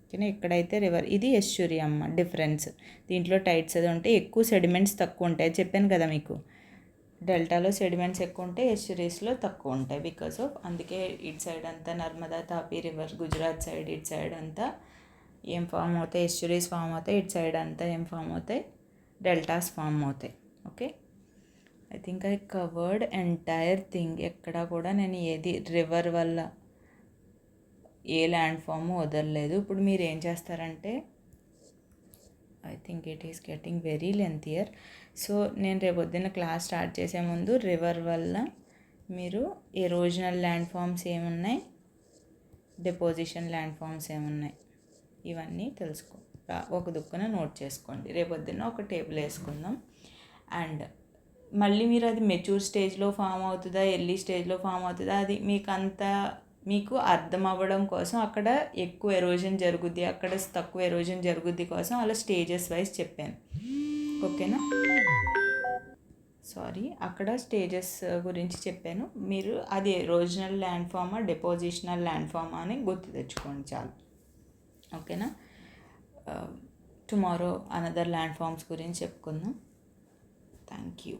ఓకేనా. ఎక్కడైతే రివర్, ఇది ఎస్చురీ అమ్మ. డిఫరెన్స్ దీంట్లో టైడ్స్ అది ఉంటే ఎక్కువ సెడిమెంట్స్ తక్కువ ఉంటాయి. చెప్పాను కదా మీకు, డెల్టాలో సెడిమెంట్స్ ఎక్కువ ఉంటాయి, ఎస్చురీస్లో తక్కువ ఉంటాయి. బికాస్ ఆఫ్ అందుకే ఇటు సైడ్ అంతా నర్మదా తాపీ రివర్, గుజరాత్ సైడ్ ఇటు సైడ్ అంతా ఏం ఫామ్ అవుతాయి, ఎస్చురీస్ ఫామ్ అవుతాయి. ఇటు సైడ్ అంతా ఏం ఫామ్ అవుతాయి, డెల్టాస్ ఫామ్ అవుతాయి. Okay. I think I covered entire thing. ఎక్కడ కూడా నేను ఏది రివర్ వల్ల ఏ ల్యాండ్ ఫామ్ వదలలేదు. ఇప్పుడు మీరు ఏం చేస్తారంటే, I think it is getting very lengthier. So నేను రేపొద్దున్న క్లాస్ స్టార్ట్ చేసే ముందు రివర్ వల్ల మీరు ఎరోజనల్ ల్యాండ్ ఫామ్స్ ఏమున్నాయి, డిపోజిషన్ ల్యాండ్ ఫామ్స్ ఏమున్నాయి, ఇవన్నీ తెలుసుకో, ఒక దుక్కున నోట్ చేసుకోండి. రేపొద్దున్న ఒక టేబుల్ వేసుకుందాం. అండ్ మళ్ళీ మీరు అది మెచ్యూర్ స్టేజ్లో ఫామ్ అవుతుందా, ఎర్లీ స్టేజ్లో ఫామ్ అవుతుందా, అది మీకు అర్థం అవ్వడం కోసం అక్కడ ఎక్కువ ఎరోజన్ జరుగుద్ది, అక్కడ తక్కువ ఎరోజన్ జరుగుద్ది కోసం అలా స్టేజెస్ వైజ్ చెప్పాను. ఓకేనా. సారీ, అక్కడ స్టేజెస్ గురించి చెప్పాను. మీరు అది ఎరోజనల్ ల్యాండ్ ఫామా, డిపోజిషనల్ ల్యాండ్ ఫామా అని గుర్తు తెచ్చుకోండి చాలు. ఓకేనా. టుమారో అనదర్ ల్యాండ్ ఫామ్స్ గురించి చెప్పుకుందాం. Thank you.